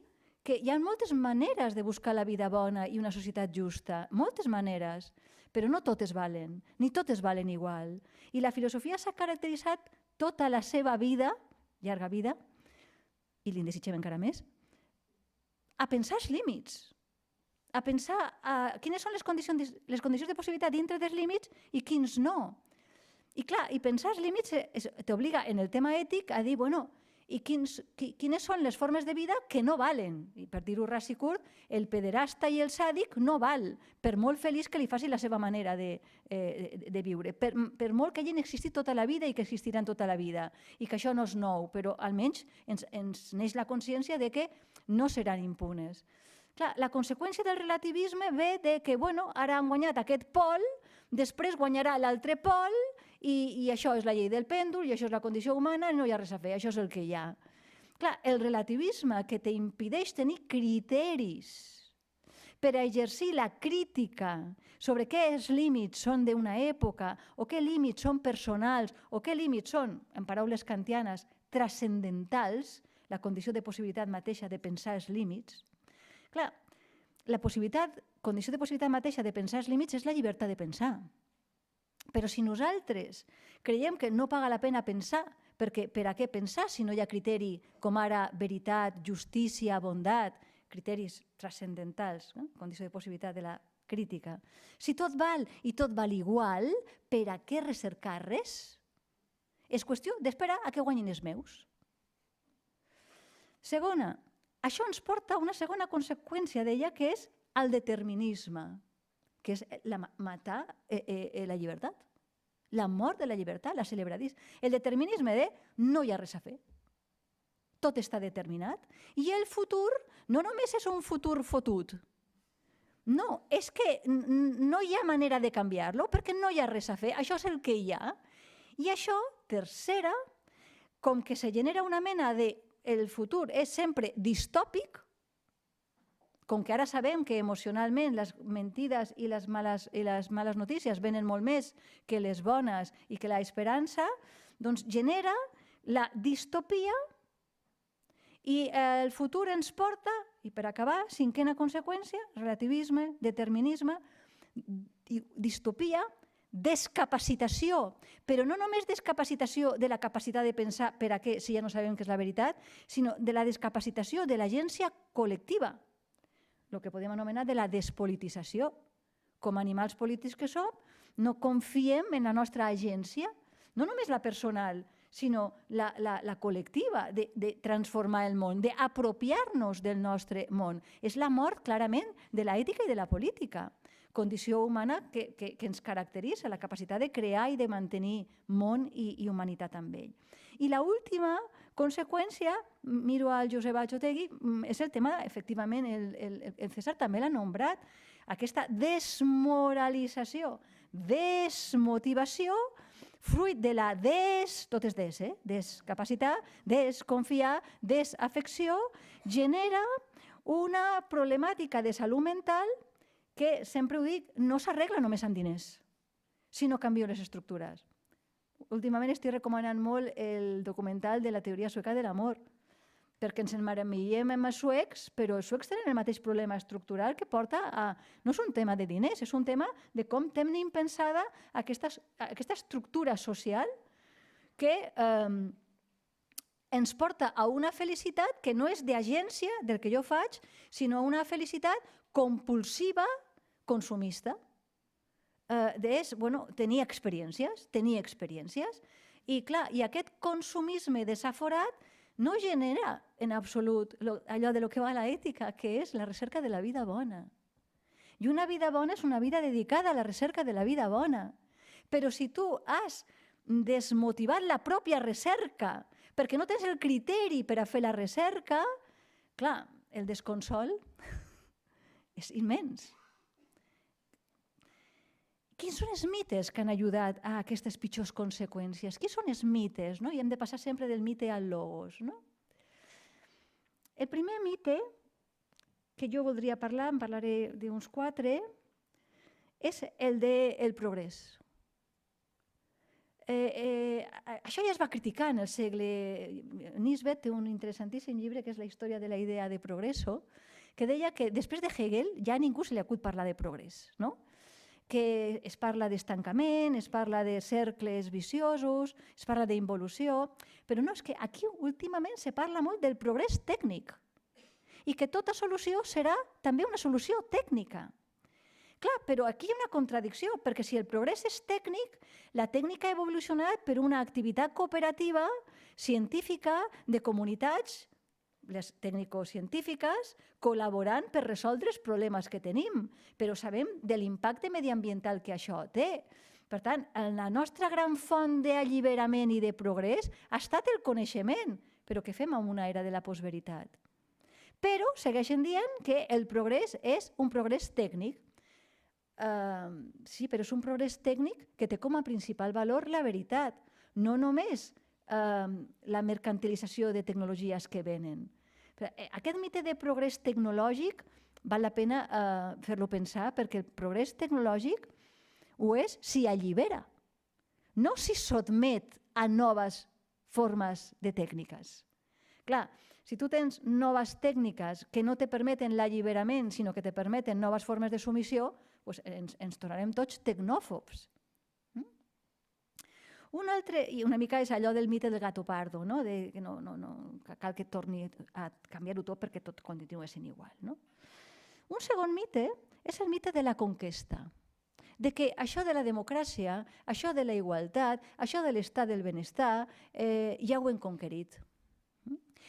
que hi ha moltes maneres de buscar la vida bona i una societat justa, moltes maneres, però no totes valen, ni totes valen igual. I la filosofia s'ha caracteritzat tota la seva vida, llarga vida, i li desitgem encara més, a pensar els límits, a pensar quines són les condicions de possibilitat dintre dels límits i quins no. I clar, i pensar els límits t'obliga en el tema ètic a dir, i quines són les formes de vida que no valen. I per dir-ho ras i curt, el pederasta i el sàdic no val, per molt feliç que li faci la seva manera de viure, per molt que hagin existit tota la vida i que existiran tota la vida, i que això no és nou, però almenys ens neix la consciència de que no seran impunes. Clar, la conseqüència del relativisme ve de que, ara han guanyat aquest pol, després guanyarà l'altre pol, i això és la llei del pèndol, i això és la condició humana, i no hi ha res a fer, això és el que hi ha. Clar, el relativisme que t'impedeix tenir criteris per a exercir la crítica sobre què els límits són d'una època, o què límits són personals, o què límits són, en paraules kantianes, transcendentals, la condició de possibilitat mateixa de pensar els límits. Clar, la condició de possibilitat mateixa de pensar els límits és la llibertat de pensar. Però si nosaltres creiem que no paga la pena pensar, perquè per a què pensar si no hi ha criteri com ara veritat, justícia, bondat, criteris transcendentals, condició de possibilitat de la crítica. Si tot val i tot val igual, per a què recercar res? És qüestió d'esperar a que guanyin els meus. Segona, Això ens porta a una segona conseqüència d'ella, que és el determinisme, que és matar la llibertat, la mort de la llibertat, la celebradís. El determinisme de no hi ha res a fer. Tot està determinat. I el futur no només és un futur fotut. No, és que no hi ha manera de canviar-lo perquè no hi ha res a fer. Això és el que hi ha. I això, tercera, com que se genera una mena de... El futur és sempre distòpic, com que ara sabem que emocionalment les mentides i les males notícies venen molt més que les bones i que l'esperança, doncs genera la distopia i el futur ens porta, i per acabar, cinquena conseqüència, relativisme, determinisme, distopia, descapacitació, però no només descapacitació de la capacitat de pensar per a què, si ja no sabem què és la veritat, sinó de la descapacitació de l'agència col·lectiva, el que podem anomenar de la despolitització. Com a animals polítics que som, no confiem en la nostra agència, no només la personal, sinó la col·lectiva, de transformar el món, d'apropiar-nos del nostre món. És la mort, clarament, de l'ètica i de la política, condició humana que ens caracteritza, la capacitat de crear i de mantenir món i humanitat amb ell. I l'última conseqüència, miro al Josep Otegui, és el tema, efectivament, el César també l'ha nombrat, aquesta desmoralització, desmotivació, fruit de la tot és descapacitat, desconfiar, desafecció, genera una problemàtica de salut mental que, sempre ho dic, no s'arregla només amb diners, si no canvio les estructures. Últimament estic recomanant molt el documental de la teoria sueca de l'amor, perquè ens emmaravillem amb els suecs, però els suecs tenen el mateix problema estructural que porta a... No és un tema de diners, és un tema de com tenim pensada aquesta estructura social que ens porta a una felicitat que no és d'agència del que jo faig, sinó una felicitat compulsiva, consumista. Tenir experiències, i clar, i aquest consumisme desaforat no genera en absolut allò de lo que va a l'ètica, que és la recerca de la vida bona. I una vida bona és una vida dedicada a la recerca de la vida bona. Però si tu has desmotivat la pròpia recerca perquè no tens el criteri per a fer la recerca, clar, el desconsol és immens. Quins són els mites que han ajudat a aquestes pitjors conseqüències? Quins són els mites? I hem de passar sempre del mite al logos. El primer mite que jo voldria parlar, en parlaré d'uns 4, és el del progrés. Això ja es va criticar en el segle... Nisbet té un interessantíssim llibre que és la història de la idea de progresso, que deia que després de Hegel ja a ningú se li acut parlar de progrés, no? Que es parla d'estancament, es parla de cercles viciosos, es parla d'involució, però no, és que aquí últimament se parla molt del progrés tècnic i que tota solució serà també una solució tècnica. Clar, però aquí hi ha una contradicció, perquè si el progrés és tècnic, la tècnica ha evolucionat per una activitat cooperativa, científica, de comunitats, les tècnico-científiques, col·laborant per resoldre els problemes que tenim, però sabem de l'impacte mediambiental que això té. Per tant, la nostra gran font d'alliberament i de progrés ha estat el coneixement, però què fem en una era de la postveritat? Però segueixen dient que el progrés és un progrés tècnic. Sí, però és un progrés tècnic que té com a principal valor la veritat, no només la mercantilització de tecnologies que venen. Aquest mite de progrés tecnològic val la pena fer-lo pensar, perquè el progrés tecnològic ho és si allibera, no si sotmet a noves formes de tècniques. Clar, si tu tens noves tècniques que no te permeten l'alliberament, sinó que te permeten noves formes de submissió, ens tornarem tots tecnòfobs. Un altre, i una mica és allò del mite del gato pardo, que cal que torni a canviar-ho tot perquè tot continua sent igual. Un segon mite és el mite de la conquesta, de que això de la democràcia, això de la igualtat, això de l'estat del benestar, ja ho hem conquerit.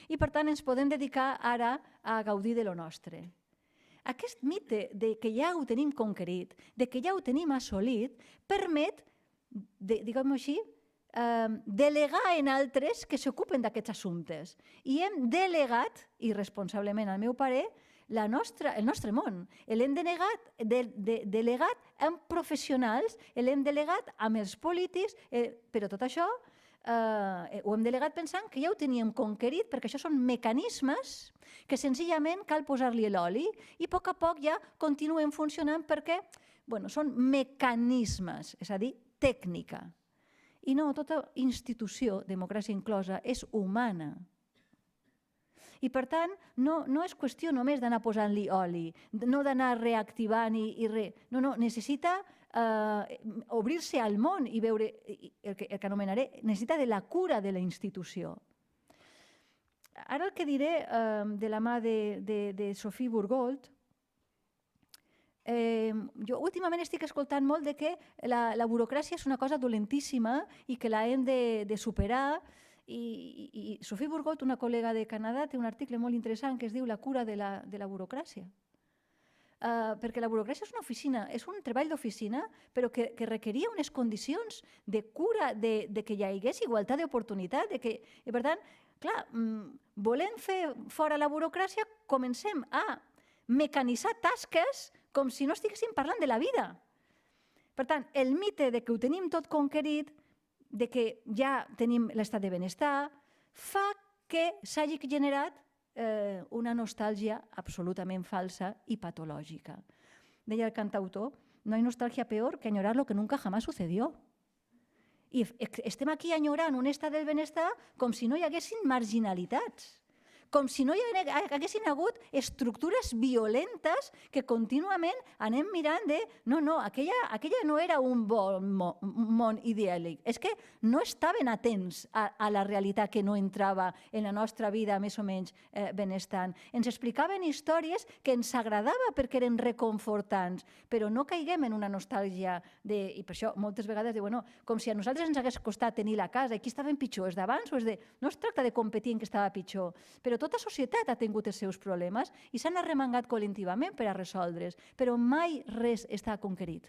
I, per tant, ens podem dedicar ara a gaudir de lo nostre. Aquest mite de que ja ho tenim conquerit, de que ja ho tenim assolit, permet, diguem-ho així, delegar en altres que s'ocupen d'aquests assumptes. I hem delegat, irresponsablement al meu parer, el nostre món. L'hem delegat en professionals, l'hem delegat amb els polítics, però tot això ho hem delegat pensant que ja ho teníem conquerit, perquè això són mecanismes que senzillament cal posar-li l'oli i a poc ja continuen funcionant perquè són mecanismes, és a dir, tècnica. I no, tota institució, democràcia inclosa, és humana. I, per tant, no és qüestió només d'anar posant-li oli, no d'anar reactivant i res. No, necessita obrir-se al món i veure el que anomenaré, necessita de la cura de la institució. Ara el que diré de la mà de Sophie Bourgault, jo últimament estic escoltant molt de que la burocràcia és una cosa dolentíssima i que la hem de superar. I Sophie Bourgault, una col·lega de Canadà, té un article molt interessant que es diu La cura de la burocràcia. Perquè la burocràcia és una oficina, és un treball d'oficina, però que requeria unes condicions de cura, de que hi hagués igualtat d'oportunitat. I, per tant, clar, volent fer fora la burocràcia, comencem a mecanitzar tasques com si no estiguéssim parlant de la vida. Per tant, el mite de que ho tenim tot conquerit, de que ja tenim l'estat de benestar, fa que s'hagi generat una nostàlgia absolutament falsa i patològica. Deia el cantautor, no hay nostalgia peor que añorar lo que nunca jamás sucedió. I estem aquí enyorant un estat del benestar com si no hi haguessin marginalitats, com si no hi haguessin hagut estructures violentes que contínuament anem mirant de no, aquella no era un bon món ideàlic. És que no estaven atents a la realitat que no entrava en la nostra vida més o menys benestant. Ens explicaven històries que ens agradava perquè eren reconfortants, però no caiguem en una nostàlgia i per això moltes vegades diuen com si a nosaltres ens hagués costat tenir la casa i qui estava pitjor, els d'abans o els de... No es tracta de competir en qui estava pitjor, però tota societat ha tingut els seus problemes i s'han arremangat col·lectivament per a resoldre's, però mai res està conquerit.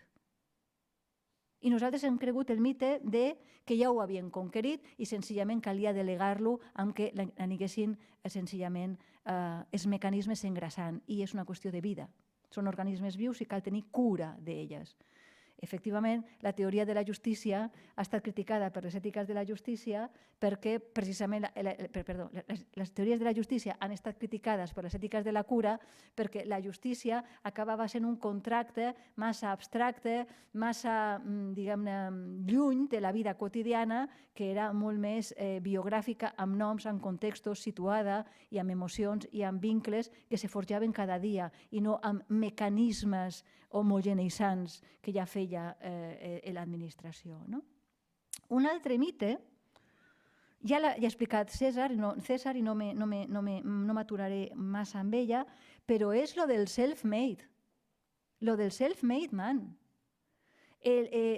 I nosaltres hem cregut el mite de que ja ho havien conquerit i senzillament calia delegar-lo amb que aniguessin senzillament els mecanismes engraçant. I és una qüestió de vida. Són organismes vius i cal tenir cura d'elles. Efectivament, la teoria de la justícia ha estat criticada per les ètiques de la justícia perquè precisament, les teories de la justícia han estat criticades per les ètiques de la cura perquè la justícia acabava sent un contracte massa abstracte, massa, diguem-ne, lluny de la vida quotidiana, que era molt més biogràfica, amb noms, amb contextos, situada i amb emocions i amb vincles que se forjaven cada dia i no amb mecanismes homogeneitzants que ja feia l'administració. Un altre mite, ja l'ha explicat César i no m'aturaré massa amb ella, però és lo del self-made, man.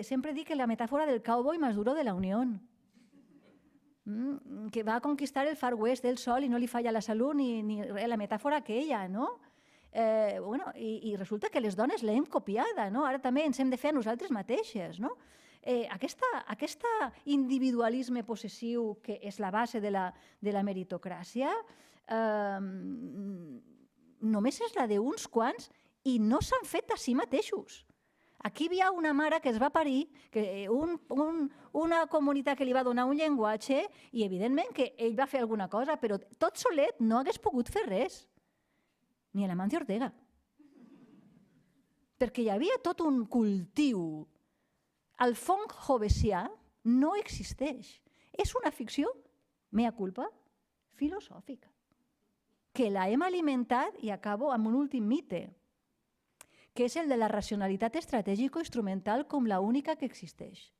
Sempre dic que la metàfora del cowboy más duro de la Unión, que va a conquistar el Far West del sol i no li falla la salut ni la metàfora aquella, no? I resulta que les dones l'hem copiada, ara també ens hem de fer a nosaltres mateixes. Aquest individualisme possessiu que és la base de la meritocràcia només és la d'uns quants i no s'han fet a si mateixos. Aquí hi havia una mare que es va parir, una comunitat que li va donar un llenguatge i evidentment que ell va fer alguna cosa, però tot solet no hagués pogut fer res. Ni el Amancio Ortega. Perquè hi havia tot un cultiu. El fong hobbesià no existeix. És una ficció, mea culpa, filosòfica, que la hem alimentat, i acabo amb un últim mite, que és el de la racionalitat estratègico-instrumental com l'única que existeix.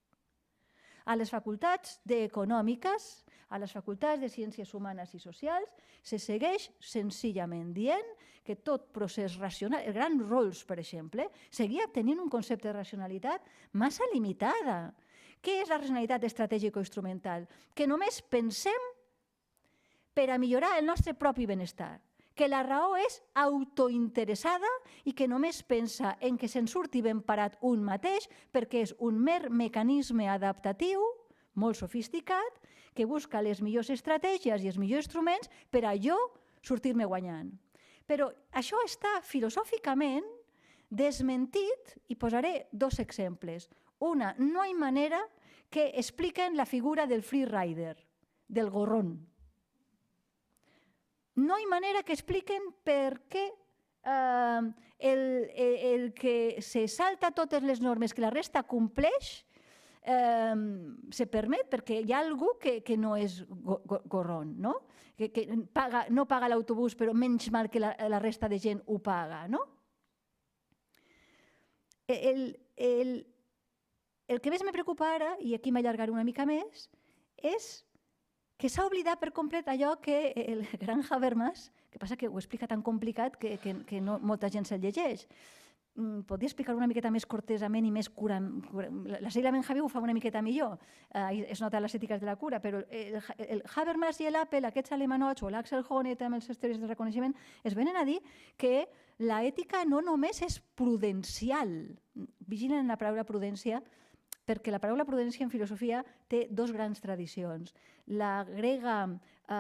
A les facultats d'econòmiques, a les facultats de ciències humanes i socials, se segueix senzillament dient que tot procés racional, els grans rols, per exemple, seguia tenint un concepte de racionalitat massa limitada. Què és la racionalitat estratègica o instrumental? Que només pensem per a millorar el nostre propi benestar, que la raó és autointeressada i que només pensa en que se'n surti ben parat un mateix perquè és un mer mecanisme adaptatiu molt sofisticat que busca les millors estratègies i els millors instruments per a jo sortir-me guanyant. Però això està filosòficament desmentit i posaré dos exemples. Una, no hi ha manera que expliquen la figura del free rider, del gorrón. No hi ha manera que expliquen per què el que se salta totes les normes que la resta compleix se permet perquè hi ha algú que no és gorrón, no? Que no paga l'autobús però menys mal que la resta de gent ho paga, no? El que més me preocupa ara, i aquí m'allargaré una mica més, és que s'ha oblidat per complet allò que el gran Habermas, que passa que ho explica tan complicat que no molta gent se'l llegeix. Podria explicar una miqueta més cortesament i més curant. La Sheila Benjaví ho fa una miqueta millor, es nota les ètiques de la cura, però el Habermas i l'Apple, aquests alemanots, o l'Axel Honneth amb les teories de reconeixement, es venen a dir que l'ètica no només és prudencial. Vigilen la paraula prudència, perquè la paraula prudència en filosofia té dos grans tradicions. La grega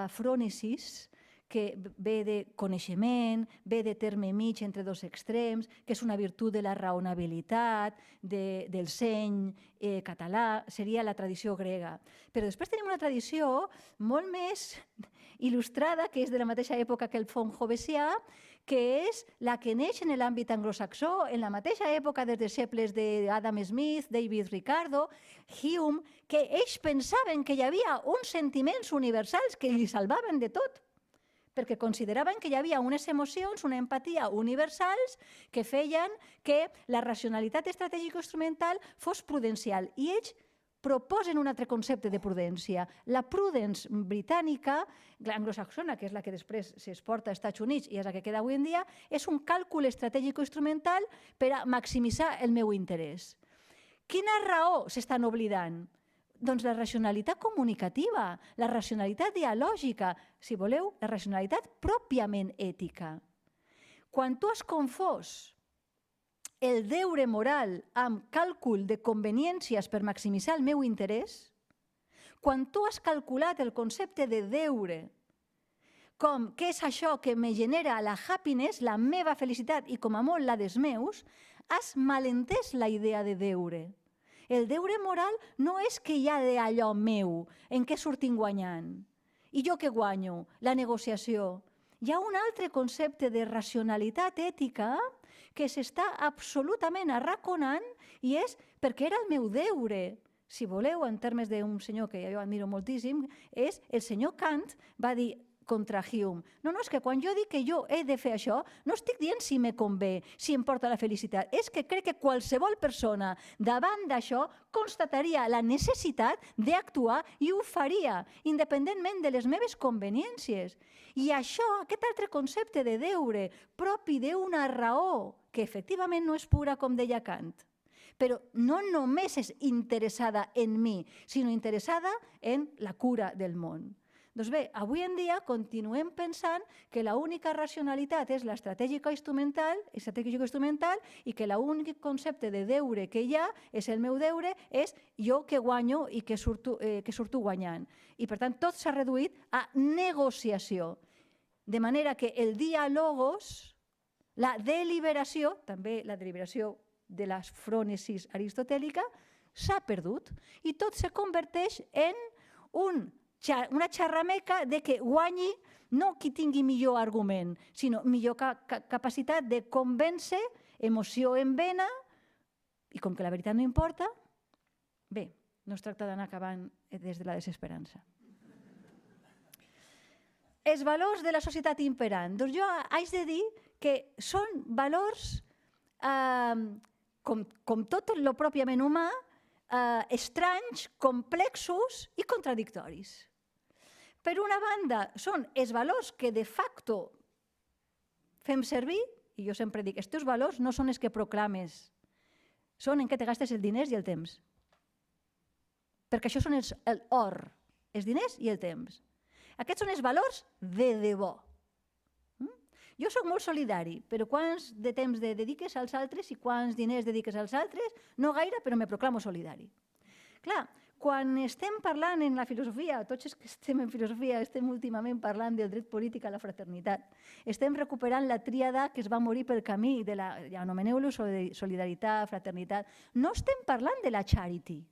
frònesis, que ve de coneixement, ve de terme mig entre dos extrems, que és una virtut de la raonabilitat, del seny català, seria la tradició grega. Però després tenim una tradició molt més il·lustrada, que és de la mateixa època que el fons hobbesià, que és la que neix en l'àmbit anglosaxó, en la mateixa època des dels segles d'Adam Smith, David Ricardo, Hume, que ells pensaven que hi havia uns sentiments universals que li salvaven de tot, perquè consideraven que hi havia unes emocions, una empatia universals que feien que la racionalitat estratègico-instrumental fos prudencial. I ells proposen un altre concepte de prudència. La prudence britànica, l'anglosaxona, que és la que després s'exporta als Estats Units i és la que queda avui en dia, és un càlcul estratègico-instrumental per a maximitzar el meu interès. Quina raó s'estan oblidant? Doncs la racionalitat comunicativa, la racionalitat dialògica, si voleu, la racionalitat pròpiament ètica. Quan tu has confós el deure moral amb càlcul de conveniències per maximitzar el meu interès, quan tu has calculat el concepte de deure com què és això que me genera la happiness, la meva felicitat i com a molt la dels meus, has malentès la idea de deure. El deure moral no és que hi ha d'allò meu, en què sortim guanyant. I jo què guanyo? La negociació. Hi ha un altre concepte de racionalitat ètica que s'està absolutament arraconant i és perquè era el meu deure. Si voleu, en termes d'un senyor que jo admiro moltíssim, és el senyor Kant va dir contra Hume. No, és que quan jo dic que jo he de fer això, no estic dient si me convé, si em porta la felicitat. És que crec que qualsevol persona davant d'això constataria la necessitat d'actuar i ho faria, independentment de les meves conveniències. I això, aquest altre concepte de deure, propi d'una raó, que efectivament no és pura, com deia Kant, però no només és interessada en mi, sinó interessada en la cura del món. Doncs bé, avui en dia continuem pensant que l'única racionalitat és l'estratègica instrumental i que l'únic concepte de deure que hi ha és el meu deure, és jo que guanyo i que surto guanyant. I per tant tot s'ha reduït a negociació. De manera que el dialogos, la deliberació, també la deliberació de la frònesis aristotèlica, s'ha perdut i tot se converteix en una xerrameca de que guanyi no qui tingui millor argument, sinó millor capacitat de convèncer, emoció en vena, i com que la veritat no importa, bé, no es tracta d'anar acabant des de la desesperança. Els valors de la societat imperant. Doncs jo haig de dir que són valors, com tot el pròpiament humà, estranys, complexos i contradictoris. Per una banda, són els valors que de facto fem servir, i jo sempre dic, els teus valors no són els que proclames, són en què te gastes els diners i el temps. Perquè això són l'or, els diners i el temps. Aquests són els valors de debò. Jo sóc molt solidari, però quants de temps dediques als altres i quants diners dediques als altres? No gaire, però me proclamo solidari. Clar, quan estem parlant en la filosofia, tots els que estem en filosofia estem últimament parlant del dret polític a la fraternitat. Estem recuperant la tríada que es va morir pel camí, ja anomeneu-lo solidaritat, fraternitat. No estem parlant de la charity,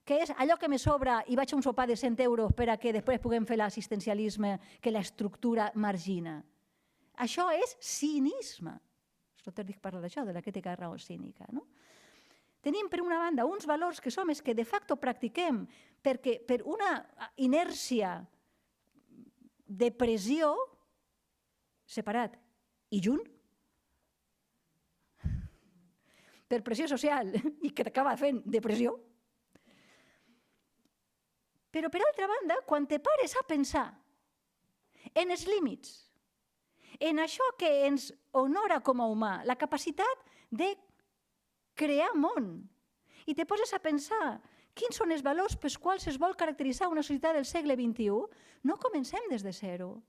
que és allò que me sobra i vaig a un sopar de 100 euros per a que després puguem fer l'assistencialisme que l'estructura margina. Això és cinisme. Sloterdijk parla d'això, de la crítica de raó cínica. Tenim, per una banda, uns valors que som els que de facto practiquem perquè per una inèrcia de pressió separat i junt, per pressió social i que t'acaba fent depressió. Però, per altra banda, quan te pares a pensar en els límits, en això que ens honora com a humà, la capacitat de crear món, i te poses a pensar quins són els valors pels quals es vol caracteritzar una societat del segle XXI, no comencem des de zero.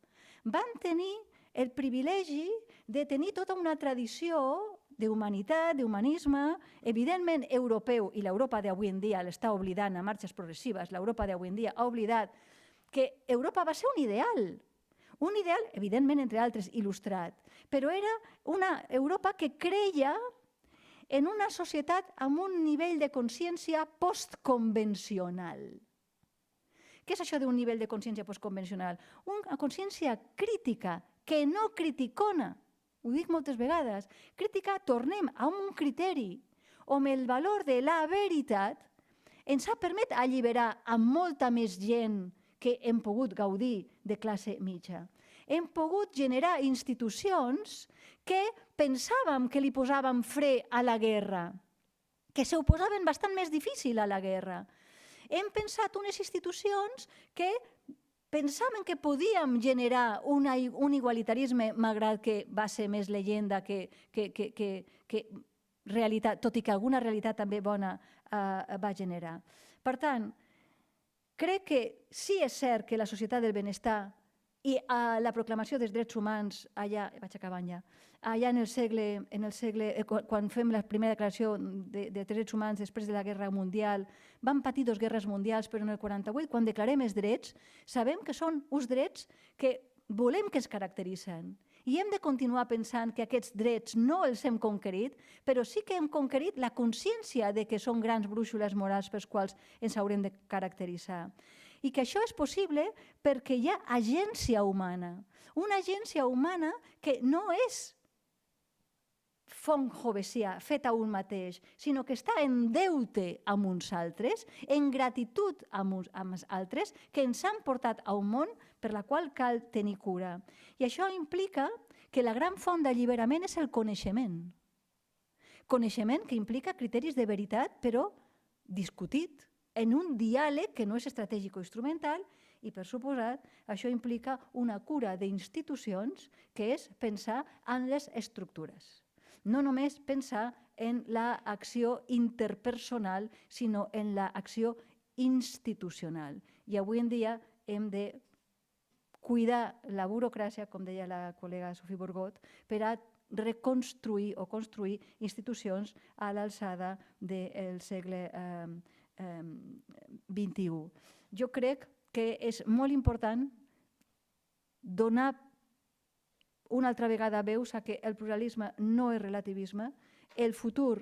Van tenir el privilegi de tenir tota una tradició d'humanitat, d'humanisme, evidentment europeu, i l'Europa d'avui en dia l'està oblidant a marxes progressives, l'Europa d'avui en dia ha oblidat que Europa va ser un ideal, evidentment, entre altres, il·lustrat, però era una Europa que creia en una societat amb un nivell de consciència postconvencional. Què és això d'un nivell de consciència postconvencional? Una consciència crítica, que no criticona, ho dic moltes vegades, crítica, tornem a un criteri on el valor de la veritat ens ha permès alliberar a molta més gent que hem pogut gaudir de classe mitja. Hem pogut generar institucions que pensàvem que li posàvem fre a la guerra, que s'oposaven bastant més difícil a la guerra. Hem pensat unes institucions que pensaven que podíem generar un igualitarisme, malgrat que va ser més llegenda que realitat, tot i que alguna realitat també bona va generar. Per tant, crec que sí és cert que la societat del benestar i la proclamació dels drets humans, allà, vaig acabant ja, allà en el segle, quan fem la primera declaració de drets humans després de la Guerra Mundial, vam patir 2 guerres mundials, però en el 48, quan declarem els drets, sabem que són uns drets que volem que ens caracteritzen. I hem de continuar pensant que aquests drets no els hem conquerit, però sí que hem conquerit la consciència de que són grans brúixoles morals pels quals ens haurem de caracteritzar. I que això és possible perquè hi ha agència humana. Una agència humana que no és fong hobbesià, fet a un mateix, sinó que està en deute amb uns altres, en gratitud amb els altres, que ens han portat a un món per la qual cal tenir cura. I això implica que la gran font d'alliberament és el coneixement. Coneixement que implica criteris de veritat, però discutit, en un diàleg que no és estratègic o instrumental, i per suposat això implica una cura d'institucions que és pensar en les estructures. No només pensar en l'acció interpersonal, sinó en l'acció institucional. I avui en dia hem de cuidar la burocràcia, com deia la col·lega Sofia Burgot, per a reconstruir o construir institucions a l'alçada del segle XXI. Jo crec que és molt important donar una altra vegada veus a que el pluralisme no és relativisme, el futur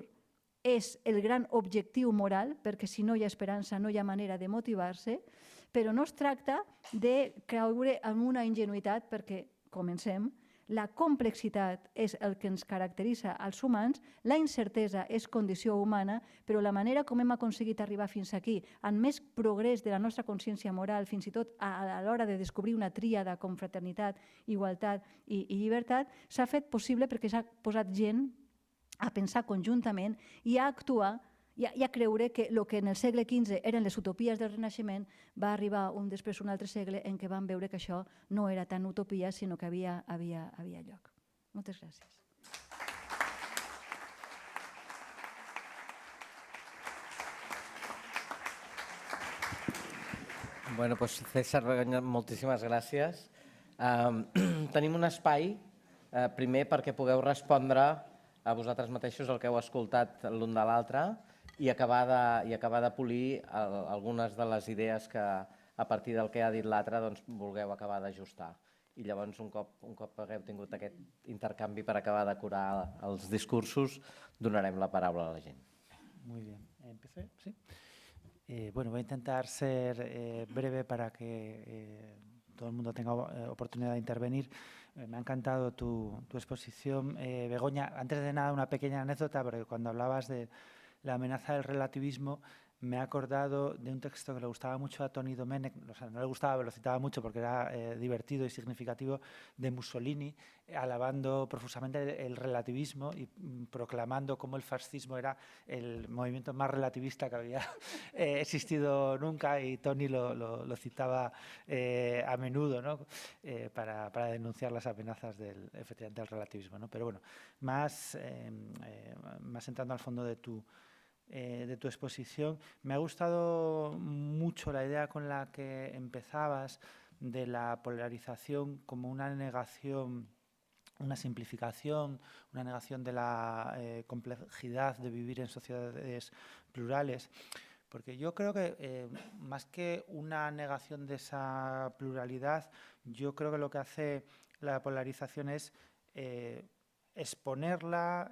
és el gran objectiu moral, perquè si no hi ha esperança no hi ha manera de motivar-se, però no es tracta de caure en una ingenuïtat perquè, comencem, la complexitat és el que ens caracteritza als humans, la incertesa és condició humana, però la manera com hem aconseguit arribar fins aquí, amb més progrés de la nostra consciència moral, fins i tot a l'hora de descobrir una tríada com fraternitat, igualtat i llibertat, s'ha fet possible perquè s'ha posat gent a pensar conjuntament i a actuar i a creure que el que en el segle XV eren les utopies del Renaixement va arribar després un altre segle en què vam veure que això no era tan utopia, sinó que havia lloc. Moltes gràcies. Bueno, doncs César Begoña, moltíssimes gràcies. Tenim un espai, primer perquè pugueu respondre a vosaltres mateixos el que heu escoltat l'un de l'altre i acabar de polir algunes de les idees que a partir del que ha dit l'altre doncs, vulgueu acabar d'ajustar. I llavors, un cop hagueu tingut aquest intercanvi per acabar de curar els discursos, donarem la paraula a la gent. Muy bien. ¿Empecé? Sí. Bueno, voy a intentar ser breve para que todo el mundo tenga oportunidad de intervenir. Me ha encantado tu exposición. Begoña, antes de nada, una pequeña anécdota, porque cuando hablabas de la amenaza del relativismo, me he acordado de un texto que le gustaba mucho a Toni Domènech, o sea, no le gustaba, pero lo citaba mucho porque era divertido y significativo, de Mussolini, alabando profusamente el relativismo y proclamando cómo el fascismo era el movimiento más relativista que había existido nunca, y Toni lo citaba a menudo, ¿no? Para denunciar las amenazas efectivamente del relativismo, ¿no? Pero bueno, más entrando al fondo de tu exposición, me ha gustado mucho la idea con la que empezabas de la polarización como una negación, una simplificación, una negación de la complejidad de vivir en sociedades plurales, porque yo creo que más que una negación de esa pluralidad, yo creo que lo que hace la polarización es exponerla,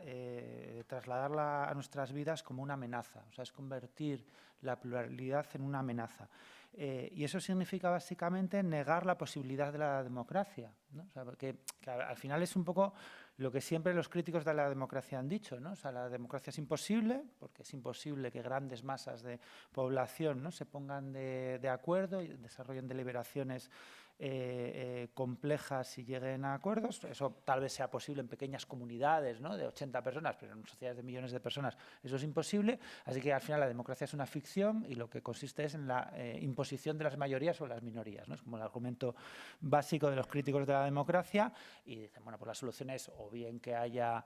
trasladarla a nuestras vidas como una amenaza, o sea, es convertir la pluralidad en una amenaza. Y eso significa básicamente negar la posibilidad de la democracia, ¿no? O sea, que al final es un poco lo que siempre los críticos de la democracia han dicho, ¿no? O sea, la democracia es imposible, porque es imposible que grandes masas de población, ¿no?, se pongan de acuerdo y desarrollen deliberaciones complejas y lleguen a acuerdos. Eso tal vez sea posible en pequeñas comunidades, ¿no?, de 80 personas, pero en sociedades de millones de personas eso es imposible. Así que al final la democracia es una ficción y lo que consiste es en la imposición de las mayorías sobre las minorías, ¿no? Es como el argumento básico de los críticos de la democracia, y dicen, bueno, pues la solución es o bien que haya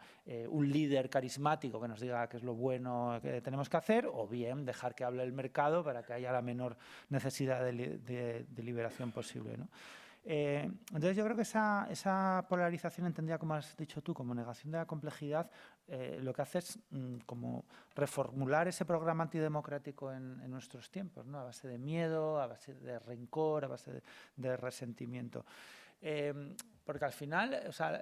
un líder carismático que nos diga qué es lo bueno que tenemos que hacer, o bien dejar que hable el mercado para que haya la menor necesidad de liberación posible, ¿no? Entonces yo creo que esa polarización, entendida, como has dicho tú, como negación de la complejidad, lo que hace es como reformular ese programa antidemocrático en nuestros tiempos, ¿no? A base de miedo, a base de rencor, a base de resentimiento. Porque al final, o sea,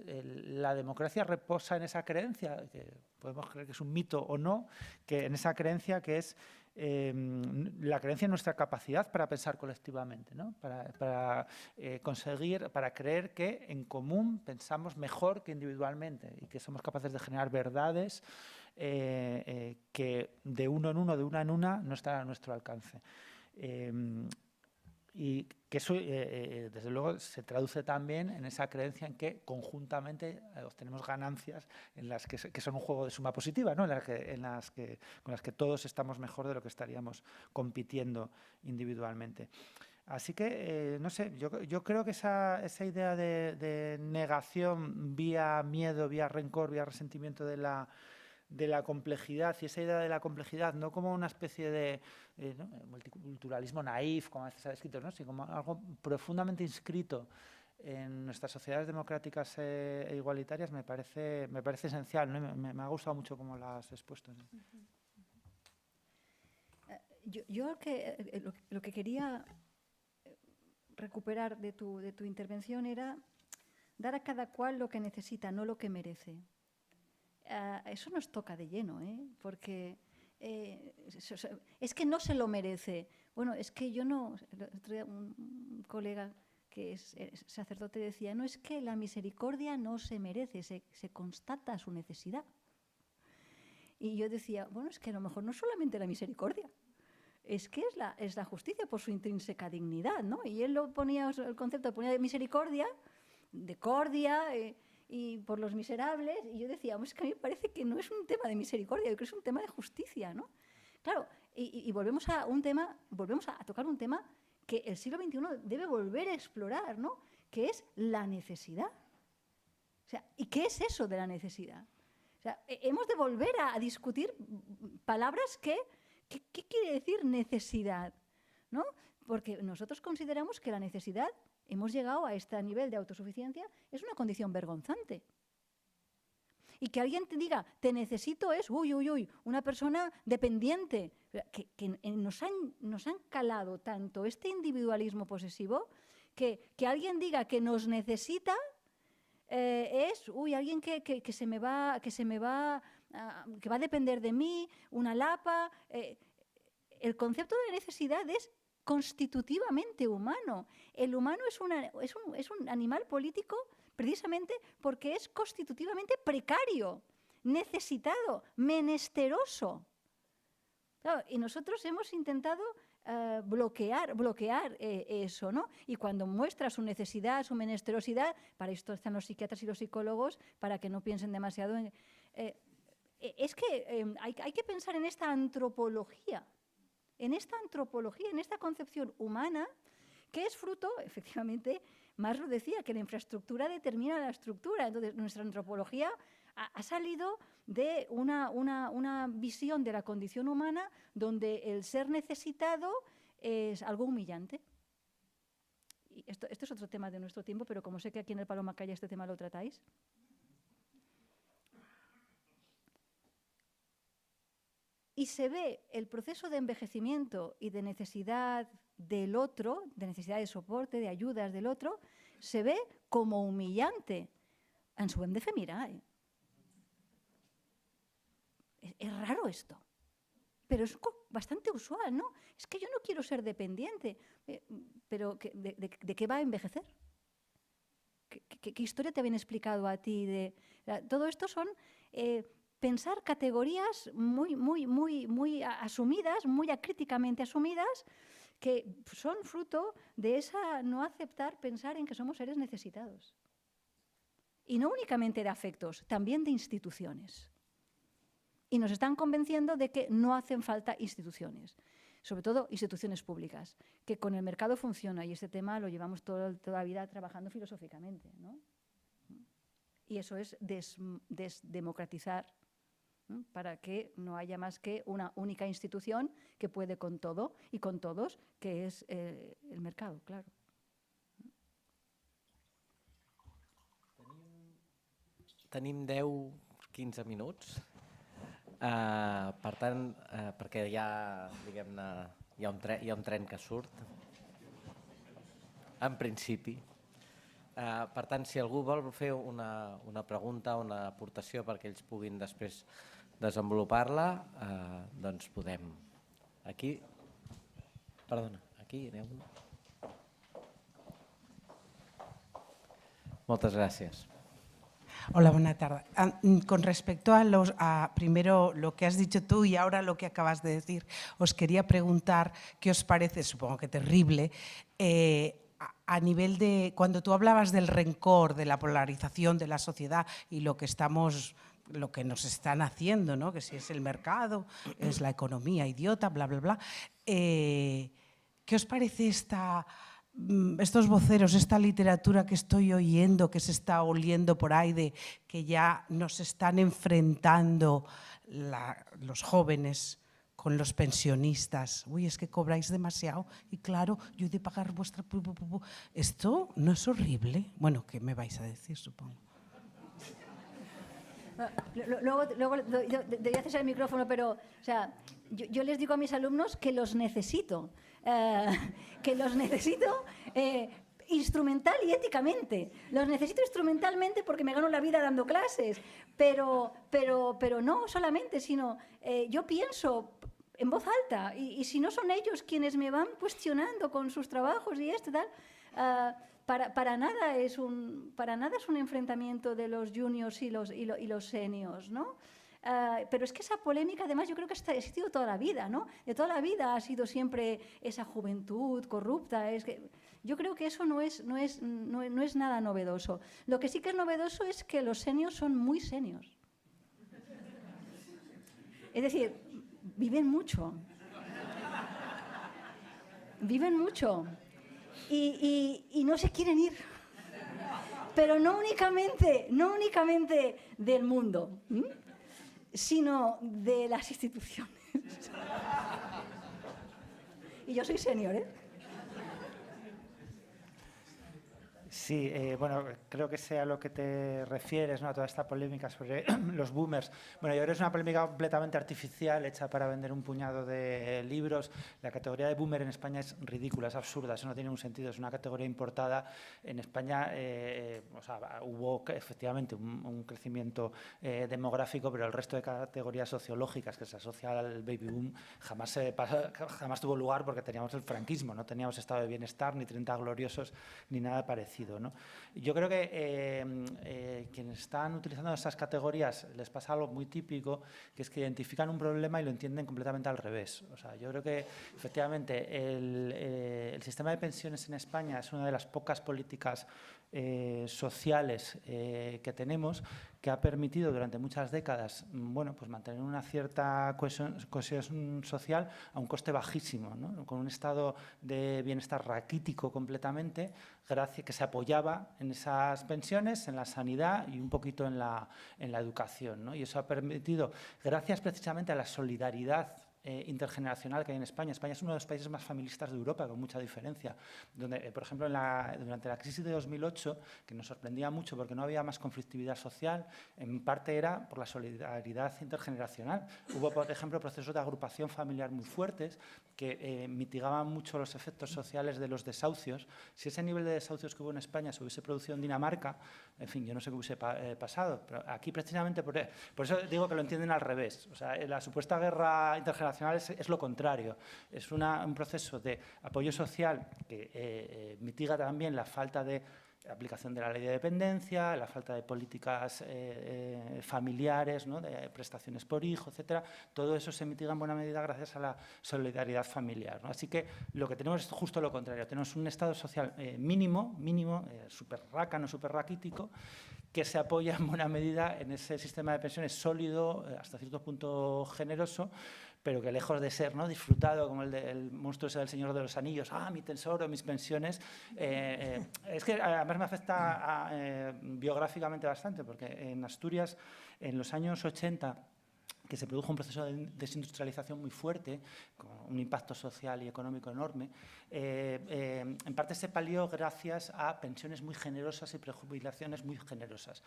la democracia reposa en esa creencia, que podemos creer que es un mito o no, que en esa creencia que es la creencia en nuestra capacidad para pensar colectivamente, ¿no? Para conseguir, para creer que en común pensamos mejor que individualmente y que somos capaces de generar verdades que de uno en uno, de una en una, no están a nuestro alcance. Y que eso, desde luego, se traduce también en esa creencia en que conjuntamente obtenemos ganancias en las que son un juego de suma positiva, ¿no? con las que todos estamos mejor de lo que estaríamos compitiendo individualmente. Así que, no sé, yo creo que esa idea de negación vía miedo, vía rencor, vía resentimiento de la complejidad, y esa idea de la complejidad no como una especie de ¿no?, multiculturalismo naif, como a veces se ha descrito, ¿no?, sino como algo profundamente inscrito en nuestras sociedades democráticas e igualitarias, me parece esencial, ¿no? Me ha gustado mucho cómo lo has expuesto, ¿no? Yo lo que quería recuperar de tu intervención era dar a cada cual lo que necesita, no lo que merece. Eso nos toca de lleno, porque es que no se lo merece. Bueno, es que yo no... Un colega que es sacerdote decía, no, es que la misericordia no se merece, se constata su necesidad. Y yo decía, bueno, es que a lo mejor no solamente la misericordia, es que es la justicia por su intrínseca dignidad, ¿no? Y él el concepto ponía de misericordia, de cordia, y por los miserables, y yo decía, es que a mí me parece que no es un tema de misericordia, yo creo que es un tema de justicia, ¿no? Claro, y volvemos a tocar un tema que el siglo XXI debe volver a explorar, ¿no?, que es la necesidad. O sea, ¿y qué es eso de la necesidad? O sea, hemos de volver a discutir palabras ¿qué quiere decir necesidad? ¿No? porque nosotros consideramos que la necesidad, hemos llegado a este nivel de autosuficiencia, es una condición vergonzante. Y que alguien te diga, te necesito, es, una persona dependiente. Que nos han calado tanto este individualismo posesivo que alguien diga que nos necesita es, alguien que va a depender de mí, una lapa. El concepto de necesidad es constitutivamente humano. El humano es un animal político precisamente porque es constitutivamente precario, necesitado, menesteroso. Claro, y nosotros hemos intentado bloquear eso, ¿no? Y cuando muestra su necesidad, su menesterosidad, para esto están los psiquiatras y los psicólogos, para que no piensen demasiado en... es que hay que pensar en esta antropología, en esta concepción humana, que es fruto, efectivamente, Maslow decía que la infraestructura determina la estructura. Entonces, nuestra antropología ha salido de una visión de la condición humana donde el ser necesitado es algo humillante. Y esto es otro tema de nuestro tiempo, pero como sé que aquí en el Paloma Calle este tema lo tratáis. Y se ve el proceso de envejecimiento y de necesidad del otro, de necesidad de soporte, de ayudas del otro, se ve como humillante. Ens ho hem de fer mirar, Es raro esto, pero es bastante usual, ¿no? Es que yo no quiero ser dependiente, pero ¿de qué va a envejecer? ¿Qué historia te habían explicado a ti? Todo esto son... pensar categorías muy asumidas, muy acríticamente asumidas, que son fruto de esa no aceptar pensar en que somos seres necesitados. Y no únicamente de afectos, también de instituciones. Y nos están convenciendo de que no hacen falta instituciones, sobre todo instituciones públicas, que con el mercado funciona, y este tema lo llevamos toda la vida trabajando filosóficamente, ¿no? Y eso es desdemocratizar, ¿no? Para que no haya más que una única institución que puede con todo y con todos, que es el mercado, claro. Tenim 10-15 minuts. Per tant, perquè hi ha un tren que surt, en principi. Per tant, si algú vol fer una pregunta, una aportació perquè ells puguin després desenvolupar-la, doncs podem. Aquí, perdona, aquí aneu. Moltes gràcies. Hola, buena tarde. Con respecto a primero lo que has dicho tú y ahora lo que acabas de decir, os quería preguntar qué os parece, supongo que terrible, a nivel de, cuando tú hablabas del rencor, de la polarización de la sociedad y lo que nos están haciendo, ¿no? Que si es el mercado, es la economía idiota, bla, bla, bla. ¿Qué os parece estos voceros, esta literatura que estoy oyendo, que se está oliendo por ahí, de que ya nos están enfrentando los jóvenes con los pensionistas? Uy, es que cobráis demasiado y claro, yo he de pagar vuestra... ¿Esto no es horrible? Bueno, ¿qué me vais a decir, supongo? Luego debería hacerse el micrófono, pero o sea, yo les digo a mis alumnos que los necesito. Instrumental y éticamente. Los necesito instrumentalmente porque me gano la vida dando clases, pero no solamente, sino yo pienso en voz alta y si no son ellos quienes me van cuestionando con sus trabajos y esto tal, para nada es un enfrentamiento de los juniors y los seniors, ¿no? Pero es que esa polémica, además, yo creo que ha existido toda la vida, ¿no? De toda la vida ha sido siempre esa juventud corrupta. Yo creo que eso no es nada novedoso. Lo que sí que es novedoso es que los seniors son muy seniors. Es decir, viven mucho. Viven mucho. Y no se quieren ir. Pero no únicamente del mundo, sino de las instituciones. Y yo soy senior, ¿eh? Sí, bueno, creo que sea a lo que te refieres, ¿no? A toda esta polémica sobre los boomers. Bueno, yo creo que es una polémica completamente artificial, hecha para vender un puñado de libros. La categoría de boomer en España es ridícula, es absurda, eso no tiene un sentido, es una categoría importada. En España o sea, hubo efectivamente un crecimiento demográfico, pero el resto de categorías sociológicas que se asocian al baby boom jamás tuvo lugar porque teníamos el franquismo, no teníamos estado de bienestar, ni 30 gloriosos, ni nada parecido, ¿no? Yo creo que quienes están utilizando esas categorías les pasa algo muy típico, que es que identifican un problema y lo entienden completamente al revés. O sea, yo creo que efectivamente el sistema de pensiones en España es una de las pocas políticas sociales que tenemos, que ha permitido durante muchas décadas bueno, pues mantener una cierta cohesión social a un coste bajísimo, ¿no? Con un estado de bienestar raquítico completamente, gracias que se apoyaba en esas pensiones, en la sanidad y un poquito en la educación, ¿no? Y eso ha permitido, gracias precisamente a la solidaridad intergeneracional que hay en España. España es uno de los países más familistas de Europa, con mucha diferencia. Donde, por ejemplo, durante la crisis de 2008, que nos sorprendía mucho porque no había más conflictividad social, en parte era por la solidaridad intergeneracional. Hubo, por ejemplo, procesos de agrupación familiar muy fuertes que mitigaban mucho los efectos sociales de los desahucios. Si ese nivel de desahucios que hubo en España se hubiese producido en Dinamarca, en fin, yo no sé qué hubiese pasado, pero aquí precisamente por eso digo que lo entienden al revés. O sea, la supuesta guerra intergeneracional es lo contrario, es un proceso de apoyo social que mitiga también la falta de aplicación de la ley de dependencia, la falta de políticas familiares, ¿no? De prestaciones por hijo, etcétera. Todo eso se mitiga en buena medida gracias a la solidaridad familiar, ¿no? Así que lo que tenemos es justo lo contrario. Tenemos un estado social mínimo, súper rácano, súper raquítico, que se apoya en buena medida en ese sistema de pensiones sólido, hasta cierto punto generoso, pero que lejos de ser, ¿no?, disfrutado como el monstruo ese del Señor de los Anillos, mi tesoro, mis pensiones, es que además me afecta biográficamente bastante, porque en Asturias, en los años 80, que se produjo un proceso de desindustrialización muy fuerte, con un impacto social y económico enorme, en parte se palió gracias a pensiones muy generosas y prejubilaciones muy generosas.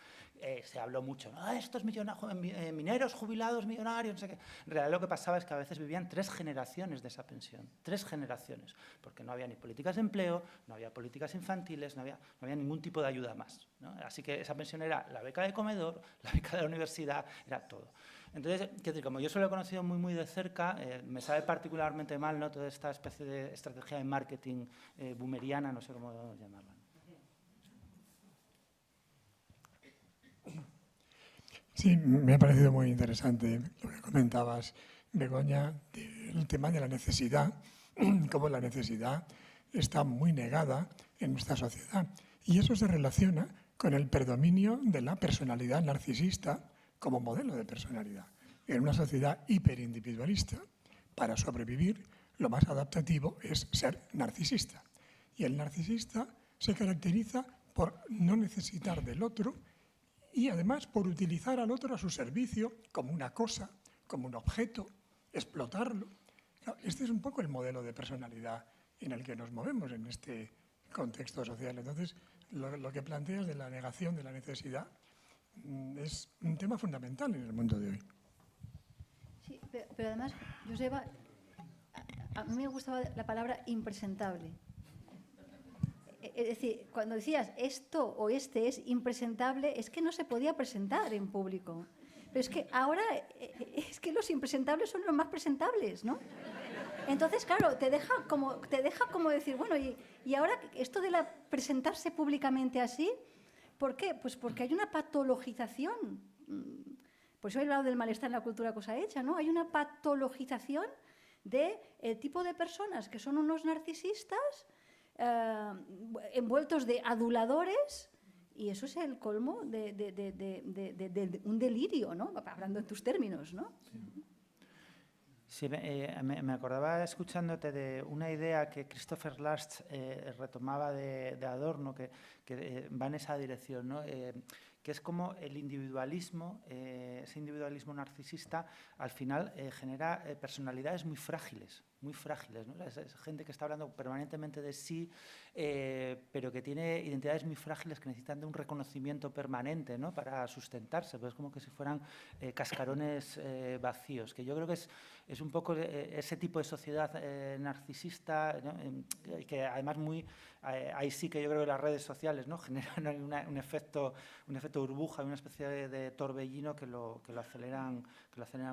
Se habló mucho, estos mineros jubilados millonarios, no sé qué. En realidad lo que pasaba es que a veces vivían 3 generaciones de esa pensión, 3 generaciones, porque no había ni políticas de empleo, no había políticas infantiles, no había ningún tipo de ayuda más, ¿no? Así que esa pensión era la beca de comedor, la beca de la universidad, era todo. Entonces, como yo solo he conocido muy de cerca, me sabe particularmente mal, ¿no?, toda esta especie de estrategia de marketing boomeriana, no sé cómo llamarla. Sí, me ha parecido muy interesante lo que comentabas, Begoña, del tema de la necesidad, cómo la necesidad está muy negada en nuestra sociedad. Y eso se relaciona con el predominio de la personalidad narcisista como modelo de personalidad. En una sociedad hiperindividualista, para sobrevivir, lo más adaptativo es ser narcisista. Y el narcisista se caracteriza por no necesitar del otro y además por utilizar al otro a su servicio como una cosa, como un objeto, explotarlo. Este es un poco el modelo de personalidad en el que nos movemos en este contexto social. Entonces, lo que planteas de la negación de la necesidad es un tema fundamental en el mundo de hoy. Sí, pero además, Joseba, a mí me gustaba la palabra impresentable. Es decir, cuando decías esto o este es impresentable, es que no se podía presentar en público. Pero es que ahora es que los impresentables son los más presentables, ¿no? Entonces, claro, te deja como decir, bueno, y ahora esto de presentarse públicamente así, ¿por qué? Pues porque hay una patologización. Por eso he hablado del malestar en la cultura cosa hecha, ¿no? Hay una patologización del tipo de personas que son unos narcisistas envueltos de aduladores, y eso es el colmo de un delirio, ¿no? Hablando en tus términos, ¿no? Sí, me acordaba escuchándote de una idea que Christopher Last retomaba de Adorno, que va en esa dirección, ¿no? que es como el individualismo, ese individualismo narcisista, al final genera personalidades muy frágiles, ¿no? Es gente que está hablando permanentemente de sí, pero que tiene identidades muy frágiles que necesitan de un reconocimiento permanente, ¿no? Para sustentarse, pues es como que si fueran cascarones vacíos, que yo creo que es un poco ese tipo de sociedad narcisista, ¿no? Que además ahí sí que yo creo que las redes sociales, ¿no? Generan un efecto burbuja, una especie de torbellino que lo aceleran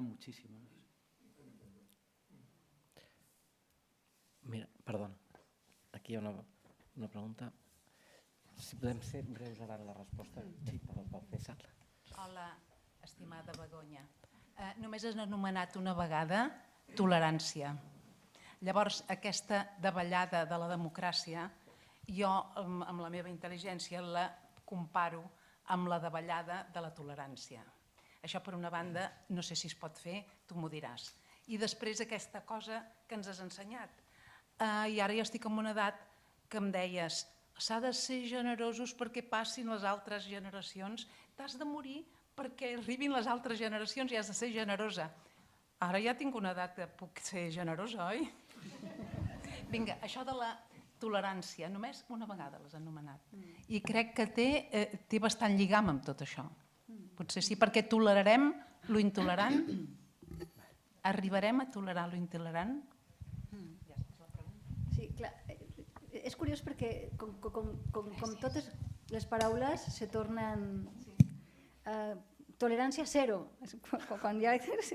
muchísimo, ¿no? Mira, perdona, aquí hi ha una pregunta. Si podem ser breus ara en la resposta, sí, pel César. Hola, estimada Begoña. Només has anomenat una vegada tolerància. Llavors, aquesta davallada de la democràcia, jo, amb la meva intel·ligència, la comparo amb la davallada de la tolerància. Això, per una banda, no sé si es pot fer, tu m'ho diràs. I després aquesta cosa que ens has ensenyat. I ara ja estic en una edat que em deies s'ha de ser generosos perquè passin les altres generacions, t'has de morir perquè arribin les altres generacions i has de ser generosa. Ara ja tinc una edat que puc ser generosa, oi? Vinga, això de la tolerància, només una vegada l'has anomenat. I crec que té bastant lligam amb tot això. Potser sí, perquè tolerarem lo intolerant? Arribarem a tolerar lo intolerant? Sí, clar, és curiós perquè com totes les paraules se tornen tolerància zero. Quan ja es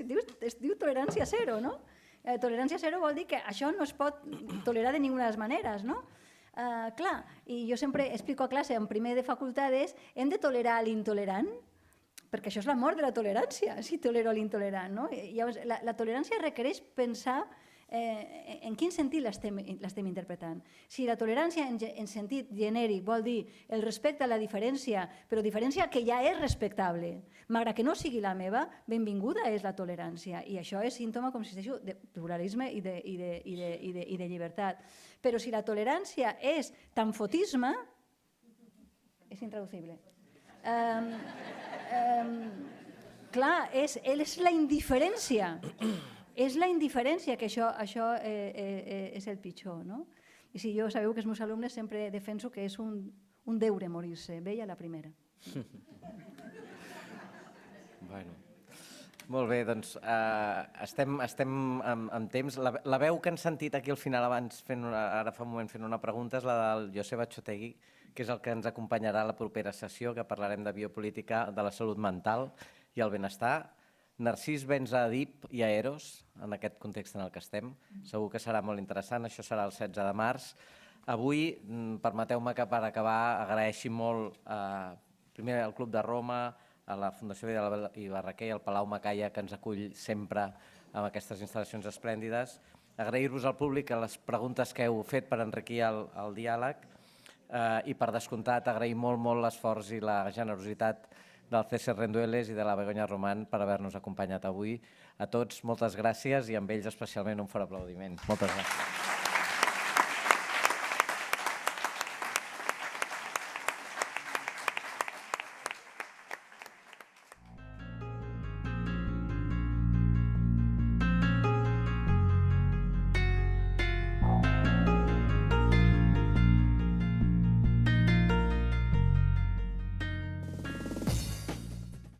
diu tolerància zero, no? Tolerància zero vol dir que això no es pot tolerar de ninguna de les maneres, no? Clar, i jo sempre explico a classe en primer de facultades, hem de tolerar l'intolerant, perquè això és la mort de la tolerància, si tolero l'intolerant, no? Llavors, la tolerància requereix pensar en quin sentit l'estem interpretant. Si la tolerància en sentit genèric vol dir el respecte a la diferència, però diferència que ja és respectable, malgrat que no sigui la meva, benvinguda és la tolerància. I això és símptoma, com insisteixo, de pluralisme i de llibertat. Però si la tolerància és tanfotisme, és intraducible. Clar, és la indiferència. És la indiferència que això és el pitjor, no? I si jo sabeu que els meus alumnes sempre defenso que és un deure morir-se, bé, a la primera. Bueno, molt bé, doncs estem amb temps. La veu que han sentit aquí al final abans, ara fa un moment fent una pregunta, és la del Josep Achotegui, que és el que ens acompanyarà a la propera sessió, que parlarem de biopolítica, de la salut mental i el benestar. Narcís Benza Adib i a Eros, en aquest context en el que estem. Segur que serà molt interessant, això serà el 16 de març. Avui, permeteu-me que per acabar agraeixi molt primer al Club de Roma, a la Fundació Vidal i Barraquer i al Palau Macaya, que ens acull sempre amb aquestes instal·lacions esplèndides. Agrair-vos al públic les preguntes que heu fet per enriquir el diàleg i, per descomptat, agrair molt l'esforç i la generositat del César Rendueles i de la Begoña Román per haver-nos acompanyat avui. A tots, moltes gràcies i amb ells especialment un fort aplaudiment. Moltes gràcies.